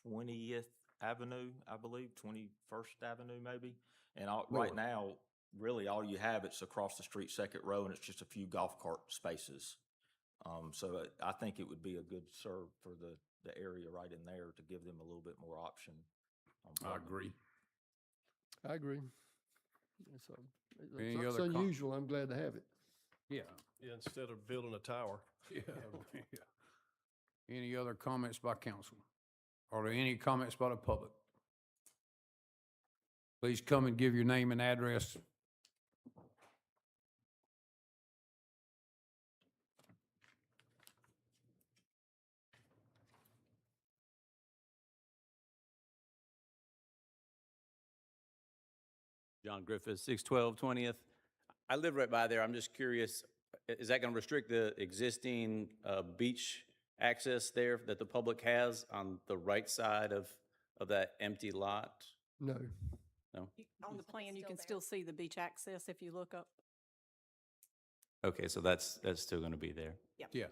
20th Avenue, I believe, 21st Avenue maybe. And right North. now, really all you have, it's across the street, second row, and it's just a few golf cart spaces. So I think it would be a good serve for the area right in there to give them a little bit more option. on I parking. agree. I agree. So, Any it's other com- unusual. I'm glad to have it. Yeah. Yeah, instead of building a tower. Yeah. Yeah. Any other comments by council? Are there any comments by the public? Please come and give your name and address. John Griffith, 612 20th. I live right by there. I'm just curious, is that going to restrict the existing beach access there that the public has on the right side of that empty lot? No. No? On the plan, you can still see the beach access if you look up. Okay, so that's still going to be there. Yeah.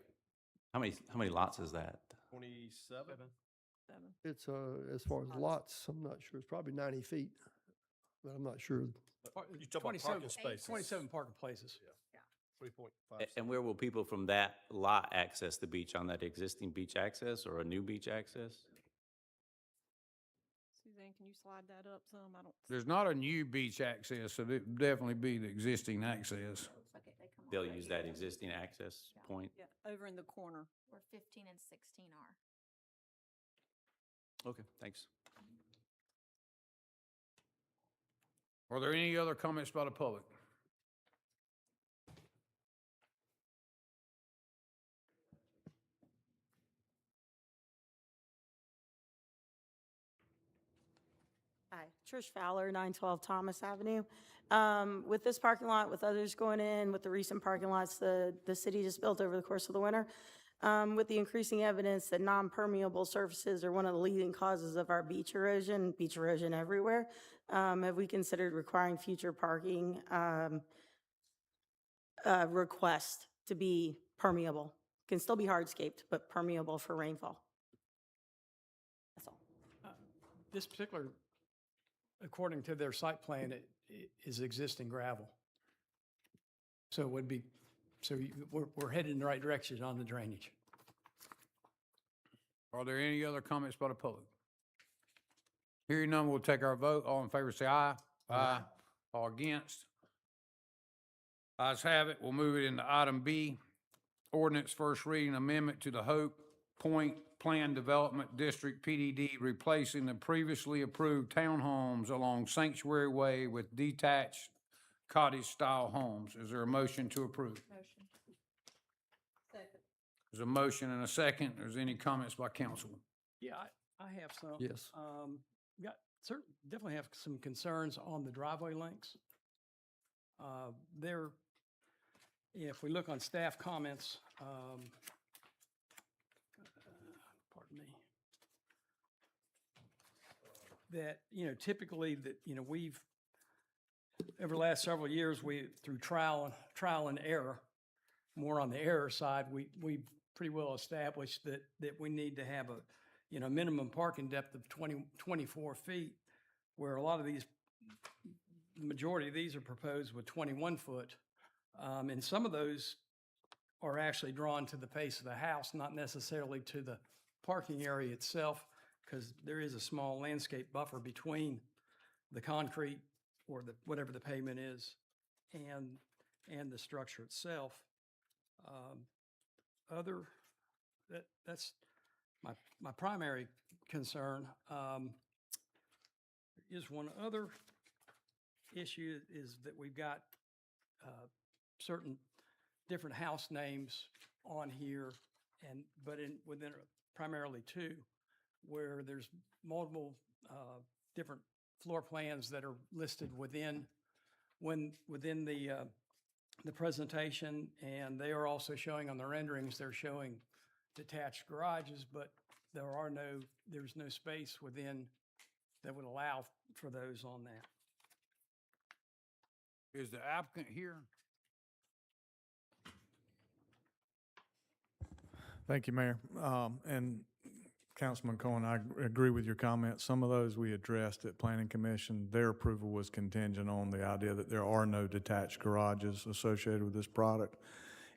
How many lots is that? 27? It's, as far as lots, I'm not sure. It's probably 90 feet, but I'm not sure. You talk about parking spaces. 27 parking places. 3.5. And where will people from that lot access the beach, on that existing beach access or a new beach access? Suzanne, can you slide that up some? I don't. There's not a new beach access, so it would definitely be the existing access. They'll use that existing access point? Yeah, over in the corner. Where 15 and 16 are. Okay, thanks. Are there any other comments by the public? Hi, Trish Fowler, 912 Thomas Avenue. With this parking lot, with others going in, with the recent parking lots the city just built over the course of the winter, with the increasing evidence that non-permeable surfaces are one of the leading causes of our beach erosion everywhere, have we considered requiring future parking requests to be permeable? Can still be hardscaped, but permeable for rainfall. That's all. This particular, according to their site plan, it is existing gravel. So it would be, we're headed in the right direction on the drainage. Are there any other comments by the public? Hearing none, we'll take our vote. All in favor, say aye. Aye. All against? Ayes have it. We'll move it into item B. Ordinance first reading amendment to the Hope Point Plan Development District PDD, replacing the previously approved townhomes along Sanctuary Way with detached cottage-style homes. Is there a motion to approve? Motion. Second. There's a motion and a second. There's any comments by council? Yeah, I have some. Yes. Definitely have some concerns on the driveway lengths. If we look on staff comments, pardon me, that, typically that, we've, over the last several years, through trial and error, more on the error side, we pretty well established that we need to have a, minimum parking depth of 24 feet, where a lot of these, the majority of these are proposed with 21 foot. And some of those are actually drawn to the face of the house, not necessarily to the parking area itself, because there is a small landscape buffer between the concrete or whatever the pavement is and the structure itself. That's my primary concern. Is one other issue is that we've got certain different house names on here, but within primarily two, where there's multiple different floor plans that are listed within the presentation, and they are also showing on the renderings. They're showing detached garages, but there's no space within that would allow for those on that. Is the applicant here? Thank you, Mayor. And Councilman Cohen, I agree with your comments. Some of those we addressed at Planning Commission. Their approval was contingent on the idea that there are no detached garages associated with this product.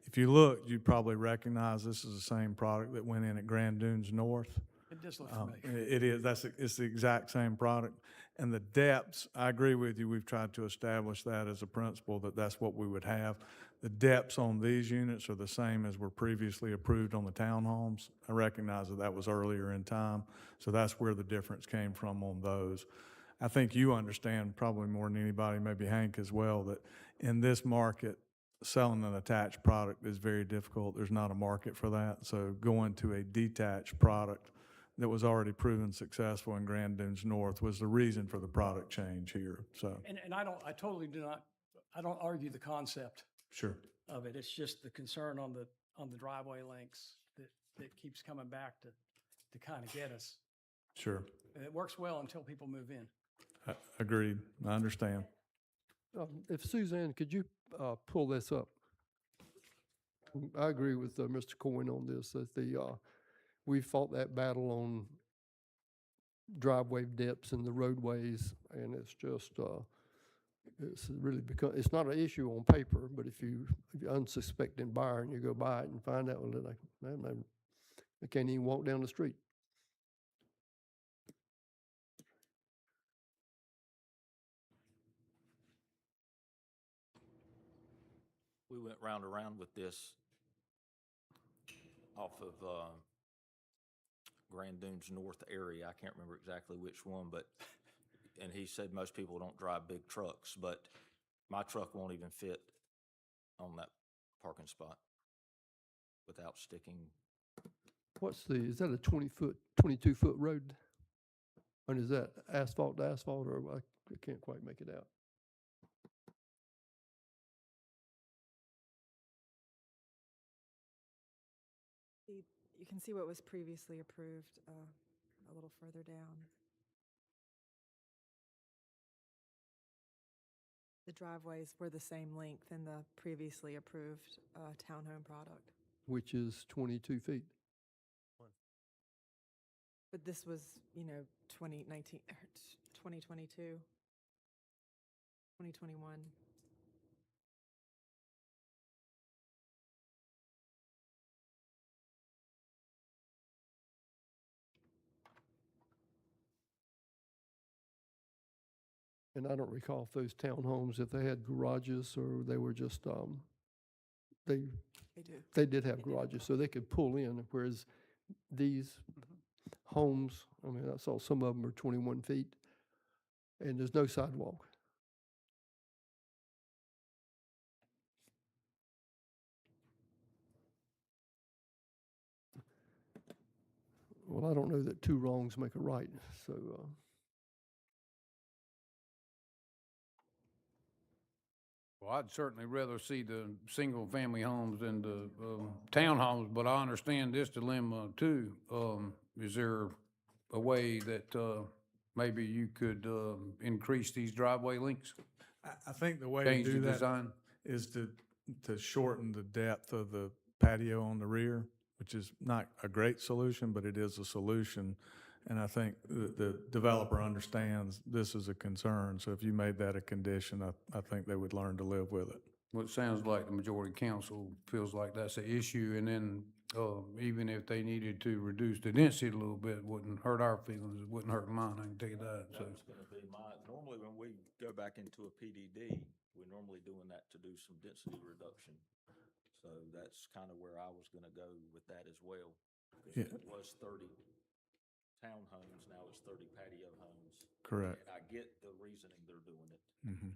If you look, you'd probably recognize this is the same product that went in at Grand Dunes North. It just looks familiar. It is, it's the exact same product. And the depths, I agree with you, we've tried to establish that as a principle, that that's what we would have. The depths on these units are the same as were previously approved on the townhomes. I recognize that that was earlier in time, so that's where the difference came from on those. I think you understand probably more than anybody, maybe Hank as well, that in this market, selling an attached product is very difficult. There's not a market for that. So going to a detached product that was already proven successful in Grand Dunes North was the reason for the product change here. So, And I totally do not, I don't argue the concept sure. of it. It's just the concern on the driveway lengths that keeps coming back to kind of get us. Sure. And it works well until people move in. Agreed. I understand. If Suzanne, could you pull this up? I agree with Mr. Coyne on this, that we fought that battle on driveway depths and the roadways, and it's just, it's really become, it's not an issue on paper, but if you're unsuspecting buyer and you go by it and find out, well, they can't even walk down the street. We went round and round with this off of Grand Dunes North area. I can't remember exactly which one, but, and he said most people don't drive big trucks, but my truck won't even fit on that parking spot without sticking. Is that a 22-foot road? And is that asphalt to asphalt, or I can't quite make it out? You can see what was previously approved a little further down. The driveways were the same length in the previously approved townhome product. Which is 22 feet. But this was, 2019, 2022, 2021. And I don't recall if those townhomes, if they had garages or they were just, They do. they did have garages, so they could pull in, whereas these homes, I mean, I saw some of them are 21 feet, and there's no sidewalk. Well, I don't know that two wrongs make a right, so, Well, I'd certainly rather see the single-family homes than the townhomes, but I understand this dilemma too. Is there a way that maybe you could increase these driveway lengths? I think the way to Change the do that design? is to shorten the depth of the patio on the rear, which is not a great solution, but it is a solution. And I think the developer understands this is a concern. So if you made that a condition, I think they would learn to live with it. Well, it sounds like the majority council feels like that's an issue, and then even if they needed to reduce the density a little bit, it wouldn't hurt our feelings, it wouldn't hurt mine, I can tell you that, so. That's going to be normally when we go back into a PDD, we're normally doing that to do some density reduction. So that's kind of where I was going to go with that as well. Yeah. It was 30 townhomes, now it's 30 patio homes. Correct. And I get the reasoning they're doing it. Mhm.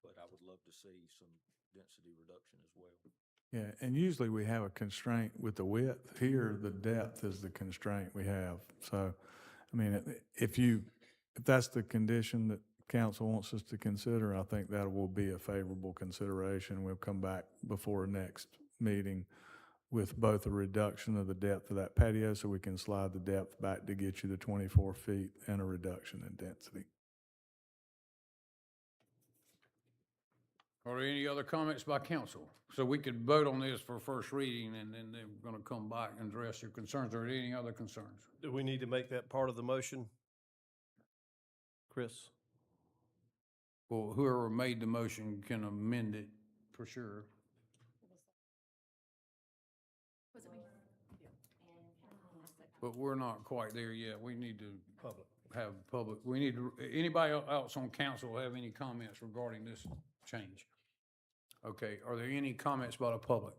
But I would love to see some density reduction as well. Yeah, and usually we have a constraint with the width. Here, the depth is the constraint we have. So, I mean, if that's the condition that council wants us to consider, I think that will be a favorable consideration. We'll come back before next meeting with both a reduction of the depth of that patio so we can slide the depth back to get you the 24 feet and a reduction in density. Are there any other comments by council? So we could vote on this for first reading, and then they're going to come back and address your concerns. Are there any other concerns? Do we need to make that part of the motion? Chris? Well, whoever made the motion can amend it for sure. But we're not quite there yet. We need to have public, we need to, anybody else on council have any comments regarding this change? Okay, are there any comments by the public?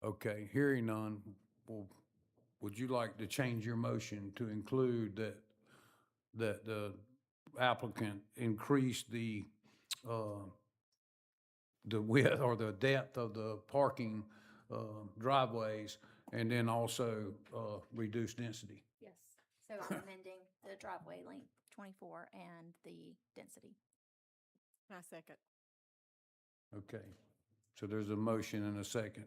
Okay, hearing none, well, would you like to change your motion to include that the applicant increase the width or the depth of the parking driveways, and then also reduce density? Yes. So amending the driveway length 24 and the density. I second. Okay, so there's a motion and a second,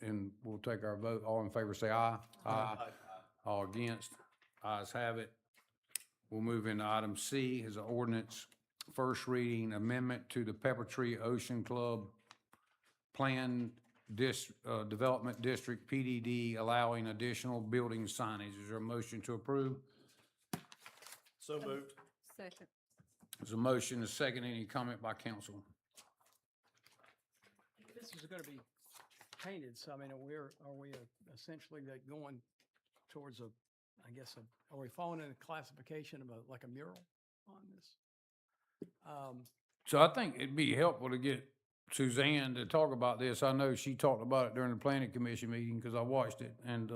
and we'll take our vote. All in favor say aye. Aye. All against? Ayes have it. We'll move into item C, is an ordinance, first reading amendment to the Pepper Tree Ocean Club Plan Development District, PDD, allowing additional building signage. Is there a motion to approve? So moved. Second. There's a motion, a second. Any comment by council? This is going to be painted, so I mean, are we essentially like going towards are we falling in the classification of like a mural on this? So I think it'd be helpful to get Suzanne to talk about this. I know she talked about it during the planning commission meeting because I watched it, and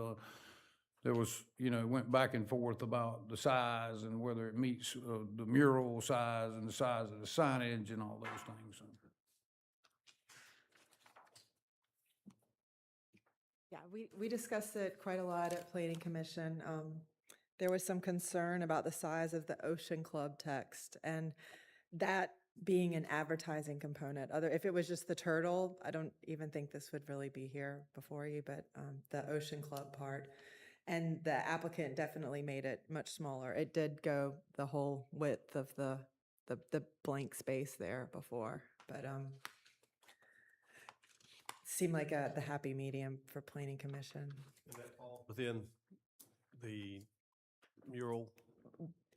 there was, went back and forth about the size and whether it meets the mural size and the size of the signage and all those things. Yeah, we discussed it quite a lot at Planning Commission. There was some concern about the size of the Ocean Club text and that being an advertising component. If it was just the turtle, I don't even think this would really be here before you, but the Ocean Club part. And the applicant definitely made it much smaller. It did go the whole width of the blank space there before, but seemed like the happy medium for Planning Commission. And that falls within the mural?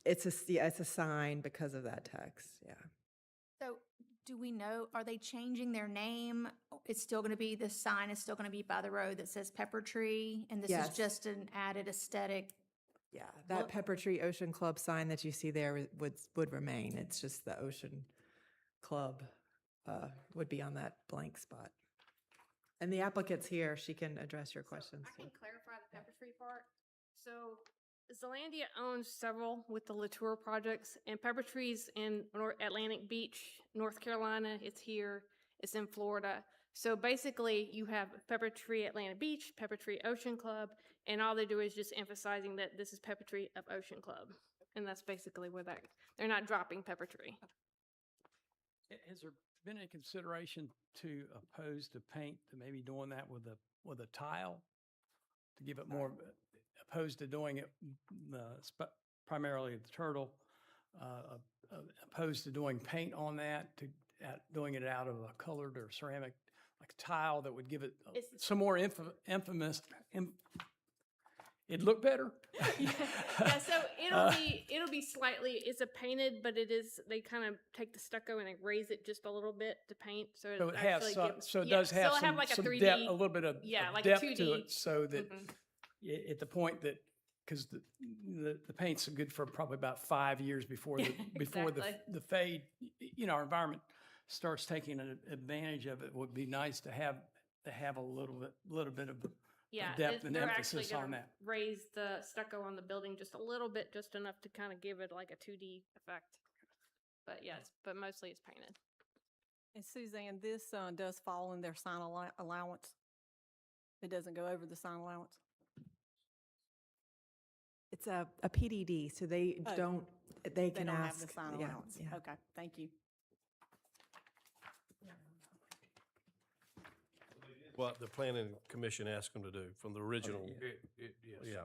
It's a sign because of that text, yeah. So do we know, are they changing their name? It's still going to be, the sign is still going to be by the road that says Pepper Tree, and this is Yes. just an added aesthetic? Yeah, that Pepper Tree Ocean Club sign that you see there would remain. It's just the Ocean Club would be on that blank spot. And the applicant's here, she can address your questions. I can clarify the Pepper Tree part. So Zelandia owns several with the Latour projects, and Pepper Tree's in Atlantic Beach, North Carolina. It's here. It's in Florida. So basically, you have Pepper Tree Atlantic Beach, Pepper Tree Ocean Club, and all they do is just emphasizing that this is Pepper Tree of Ocean Club. And that's basically where they're not dropping Pepper Tree. Has there been any consideration to oppose to paint, to maybe doing that with a tile? To give it more, opposed to doing it primarily the turtle, opposed to doing paint on that, doing it out of a colored or ceramic, like a tile that would give it some more infamous. It'd look better. Yeah, so it'll be slightly, it's a painted, but they kind of take the stucco and they raise it just a little bit to paint. So it has actually so it does have some, like a some 3D, depth, a little bit of like depth a 2D. to it, so that at the point that, because the paint's good for probably about 5 years before the fade, our environment starts taking an advantage of it. Would be nice to have a little bit of depth and they're emphasis actually on gonna that. raise the stucco on the building just a little bit, just enough to kind of give it like a 2D effect. But yes, but mostly it's painted. And Suzanne, this does fall in their sign allowance. It doesn't go over the sign allowance. It's a PDD, so they don't, they can don't ask. have the sign yeah, allowance. yeah. Okay, thank you. What the planning commission asked them to do from the original. Yes. Yeah.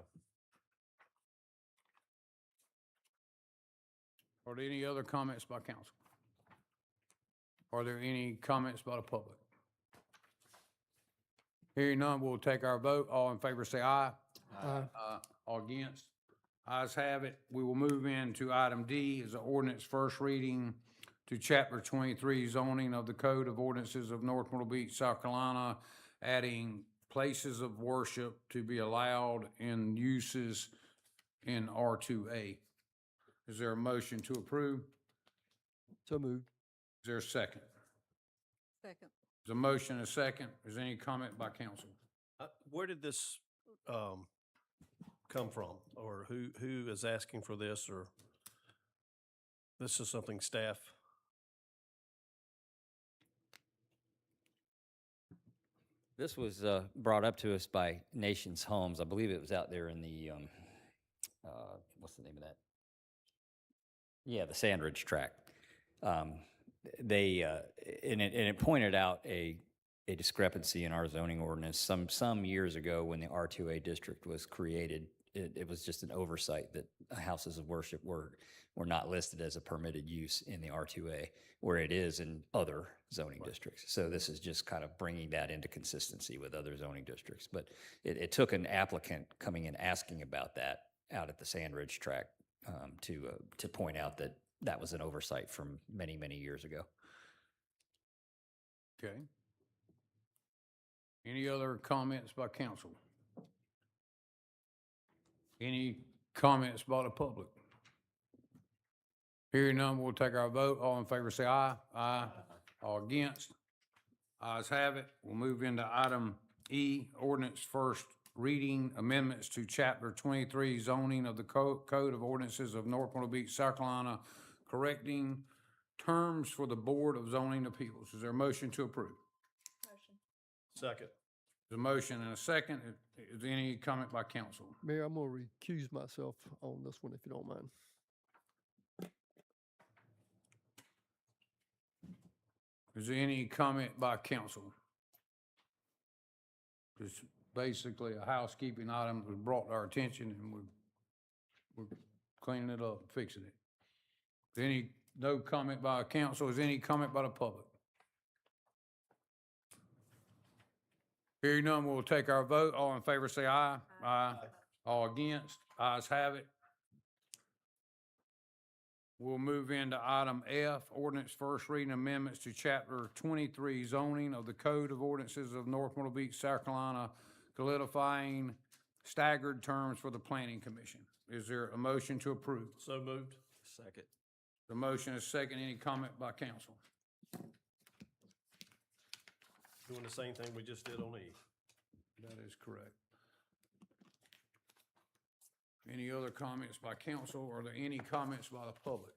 Are there any other comments by council? Are there any comments by the public? Hearing none, we'll take our vote. All in favor say aye. Aye. All against? Ayes have it. We will move into item D, is the ordinance first reading to Chapter 23 zoning of the Code of Ordinances of North Myrtle Beach, South Carolina, adding places of worship to be allowed in uses in R2A. Is there a motion to approve? So moved. Is there a second? Second. There's a motion and a second. Is there any comment by council? Where did this come from? Or who is asking for this, or this is something staff? This was brought up to us by Nations Homes. I believe it was out there in the, what's the name of that? Yeah, the Sandridge tract. It pointed out a discrepancy in our zoning ordinance some years ago when the R2A district was created. It was just an oversight that houses of worship were not listed as a permitted use in the R2A, where it is in other zoning districts. So this is just kind of bringing that into consistency with other zoning districts. But it took an applicant coming in asking about that out at the Sandridge tract to point out that that was an oversight from many, many years ago. Okay. Any other comments by council? Any comments by the public? Hearing none, we'll take our vote. All in favor say aye. Aye. All against? Ayes have it. We'll move into item E, ordinance first reading amendments to Chapter 23 zoning of the Code of Ordinances of North Myrtle Beach, South Carolina, correcting terms for the Board of Zoning Appeals. Is there a motion to approve? Motion. Second. There's a motion and a second. Is there any comment by council? Mayor, I'm going to recuse myself on this one, if you don't mind. Is there any comment by council? It's basically a housekeeping item that was brought to our attention, and we're cleaning it up, fixing it. No comment by council. Is there any comment by the public? Hearing none, we'll take our vote. All in favor say aye. Aye. All against? Ayes have it. We'll move into item F, ordinance first reading amendments to Chapter 23 zoning of the Code of Ordinances of North Myrtle Beach, South Carolina, solidifying staggered terms for the Planning Commission. Is there a motion to approve? So moved. Second. The motion is second. Any comment by council? Doing the same thing we just did on E. That is correct. Any other comments by council? Are there any comments by the public?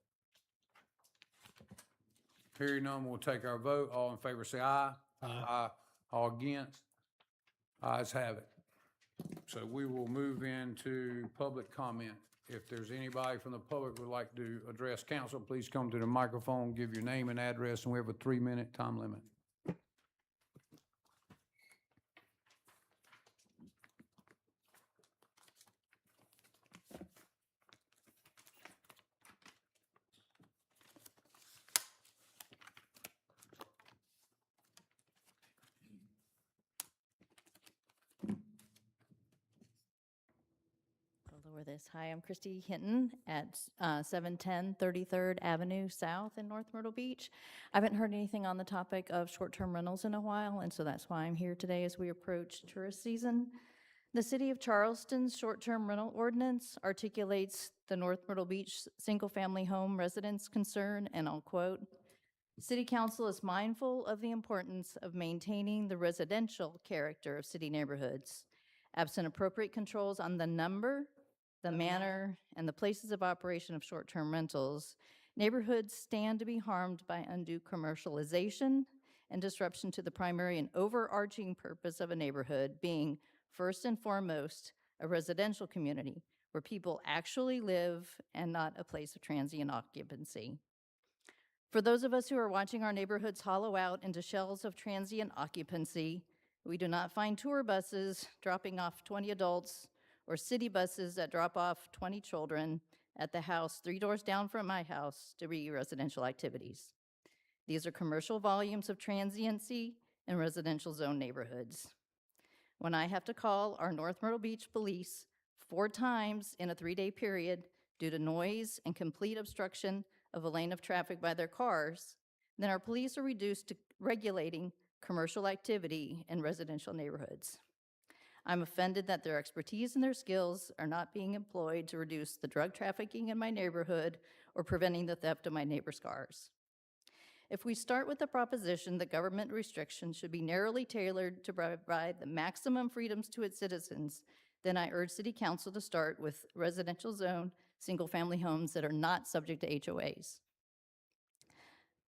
Hearing none, we'll take our vote. All in favor say aye. Aye. All against? Ayes have it. So we will move into public comment. If there's anybody from the public who would like to address council, please come to the microphone, give your name and address, and we have a 3-minute time limit. I'll lower this. Hi, I'm Christy Hinton at 710 33rd Avenue South in North Myrtle Beach. I haven't heard anything on the topic of short-term rentals in a while, and so that's why I'm here today as we approach tourist season. The City of Charleston's short-term rental ordinance articulates the North Myrtle Beach single-family home residents' concern, and I'll quote, "City Council is mindful of the importance of maintaining the residential character of city neighborhoods. Absent appropriate controls on the number, the manner, and the places of operation of short-term rentals, neighborhoods stand to be harmed by undue commercialization and disruption to the primary and overarching purpose of a neighborhood being, first and foremost, a residential community where people actually live and not a place of transient occupancy. For those of us who are watching our neighborhoods hollow out into shells of transient occupancy, we do not find tour buses dropping off 20 adults or city buses that drop off 20 children at the house 3 doors down from my house to be residential activities. These are commercial volumes of transiency in residential zone neighborhoods. When I have to call our North Myrtle Beach police 4 times in a 3-day period due to noise and complete obstruction of a lane of traffic by their cars, then our police are reduced to regulating commercial activity in residential neighborhoods. I'm offended that their expertise and their skills are not being employed to reduce the drug trafficking in my neighborhood or preventing the theft of my neighbor's cars. If we start with the proposition that government restrictions should be narrowly tailored to provide the maximum freedoms to its citizens, then I urge City Council to start with residential zone, single-family homes that are not subject to HOAs.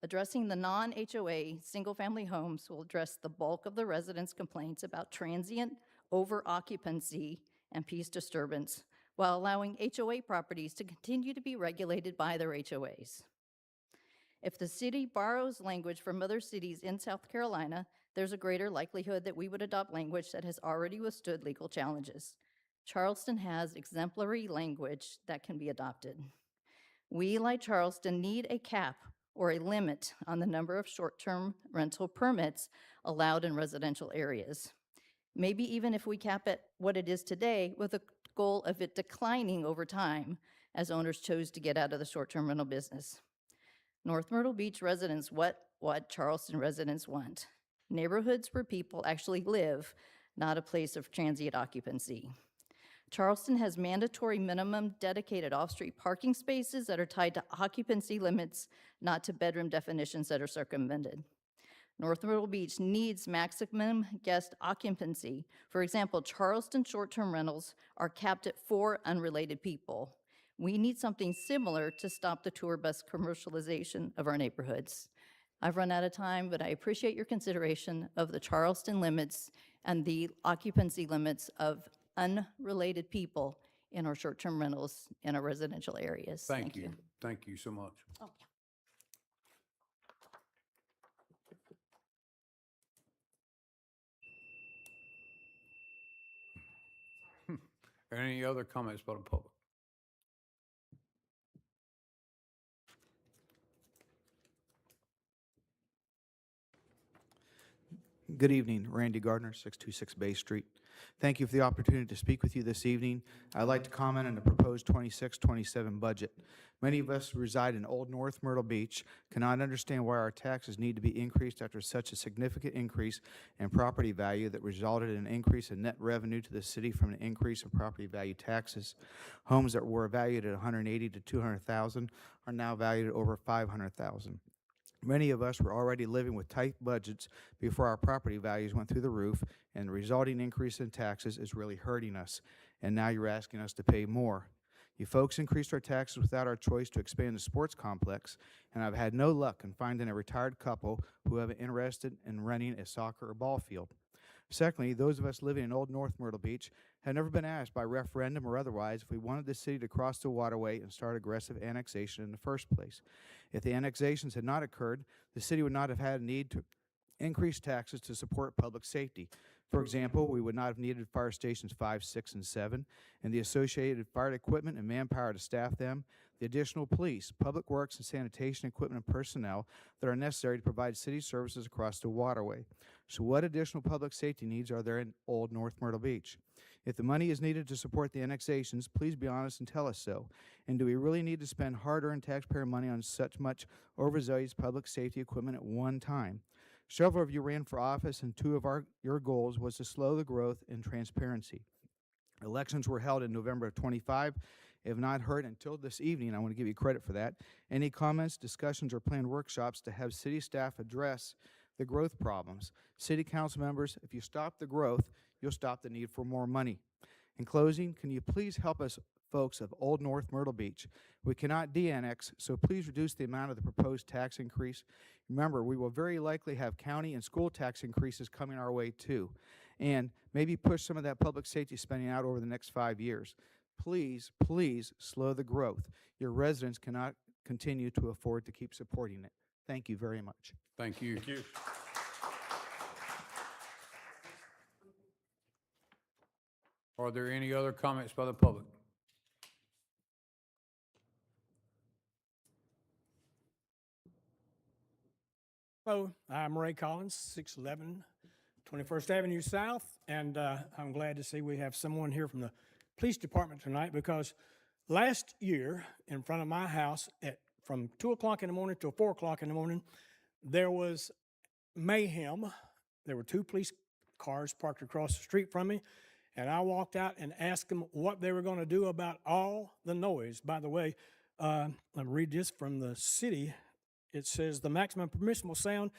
Addressing the non-HOA single-family homes will address the bulk of the residents' complaints about transient over-occupancy and peace disturbance, while allowing HOA properties to continue to be regulated by their HOAs. If the city borrows language from other cities in South Carolina, there's a greater likelihood that we would adopt language that has already withstood legal challenges. Charleston has exemplary language that can be adopted. We, like Charleston, need a cap or a limit on the number of short-term rental permits allowed in residential areas. Maybe even if we cap it what it is today with a goal of it declining over time as owners chose to get out of the short-term rental business. North Myrtle Beach residents what Charleston residents want. Neighborhoods where people actually live, not a place of transient occupancy. Charleston has mandatory minimum dedicated off-street parking spaces that are tied to occupancy limits, not to bedroom definitions that are circumvented. North Myrtle Beach needs maximum guest occupancy. For example, Charleston short-term rentals are capped at 4 unrelated people. We need something similar to stop the tour bus commercialization of our neighborhoods. I've run out of time, but I appreciate your consideration of the Charleston limits and the occupancy limits of unrelated people in our short-term rentals in our residential areas. Thank you. Thank you so much. Oh, Are there any other comments by the public? Good evening, Randy Gardner, 626 Bay Street. Thank you for the opportunity to speak with you this evening. I'd like to comment on the proposed 26-27 budget. Many of us reside in Old North Myrtle Beach, cannot understand why our taxes need to be increased after such a significant increase in property value that resulted in an increase in net revenue to the city from an increase in property value taxes. Homes that were valued at $180,000 to $200,000 are now valued at over $500,000. Many of us were already living with tight budgets before our property values went through the roof, and the resulting increase in taxes is really hurting us. And now you're asking us to pay more. You folks increased our taxes without our choice to expand the sports complex, and I've had no luck in finding a retired couple who have been interested in renting a soccer or ball field. Secondly, those of us living in Old North Myrtle Beach have never been asked by referendum or otherwise if we wanted the city to cross the waterway and start aggressive annexation in the first place. If the annexations had not occurred, the city would not have had a need to increase taxes to support public safety. For example, we would not have needed fire stations 5, 6, and 7, and the associated fire equipment and manpower to staff them, the additional police, public works, and sanitation equipment and personnel that are necessary to provide city services across the waterway. So what additional public safety needs are there in Old North Myrtle Beach? If the money is needed to support the annexations, please be honest and tell us so. And do we really need to spend hard-earned taxpayer money on such much overzealous public safety equipment at one time? Several of you ran for office, and two of your goals was to slow the growth and transparency. Elections were held in November of 25. If not heard until this evening, I want to give you credit for that. Any comments, discussions, or planned workshops to have city staff address the growth problems? City council members, if you stop the growth, you'll stop the need for more money. In closing, can you please help us folks of Old North Myrtle Beach? We cannot de-annex, so please reduce the amount of the proposed tax increase. Remember, we will very likely have county and school tax increases coming our way too, and maybe push some of that public safety spending out over the next 5 years. Please, please slow the growth. Your residents cannot continue to afford to keep supporting it. Thank you very much. Thank you. Thank you. Are there any other comments by the public? Hello, I'm Ray Collins, 611 21st Avenue South, and I'm glad to see we have someone here from the police department tonight because last year in front of my house from 2 o'clock in the morning till 4 o'clock in the morning, there was mayhem. There were 2 police cars parked across the street from me, and I walked out and asked them what they were going to do about all the noise. By the way, I'll read this from the city. It says the maximum permissible sound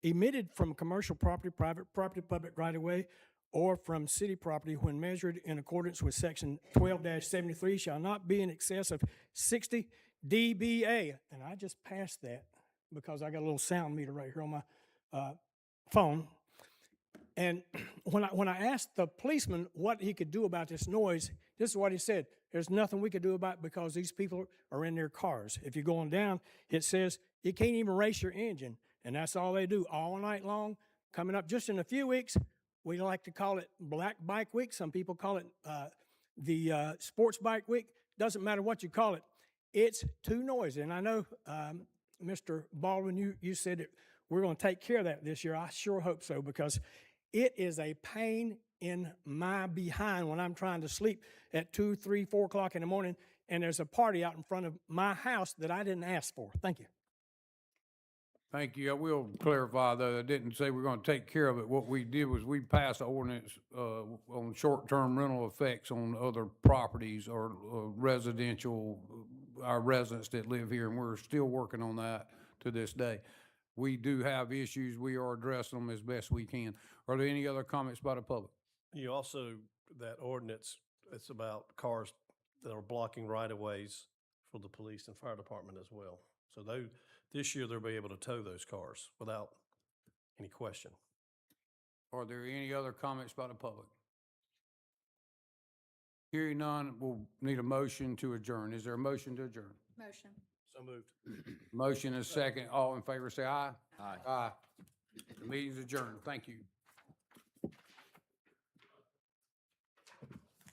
emitted from commercial property, private property, public right-of-way, or from city property when measured in accordance with section 12-73 shall not be in excess of 60 dBA. And I just passed that because I got a little sound meter right here on my phone. And when I asked the policeman what he could do about this noise, this is what he said. There's nothing we could do about it because these people are in their cars. If you're going down, it says you can't even race your engine. And that's all they do all night long. Coming up just in a few weeks, we like to call it Black Bike Week. Some people call it the Sports Bike Week. Doesn't matter what you call it. It's too noisy. And I know, Mr. Baldwin, you said that we're going to take care of that this year. I sure hope so because it is a pain in my behind when I'm trying to sleep at 2, 3, 4 o'clock in the morning, and there's a party out in front of my house that I didn't ask for. Thank you. Thank you. I will clarify, though, I didn't say we're going to take care of it. What we did was we passed an ordinance on short-term rental effects on other properties or residential, our residents that live here, and we're still working on that to this day. We do have issues. We are addressing them as best we can. Are there any other comments by the public? You also, that ordinance, it's about cars that are blocking right-of-ways for the police and fire department as well. So this year they'll be able to tow those cars without any question. Are there any other comments by the public? Hearing none, we'll need a motion to adjourn. Is there a motion to adjourn? Motion. So moved. Motion is second. All in favor say aye. Aye. Aye. The meeting's adjourned. Thank you.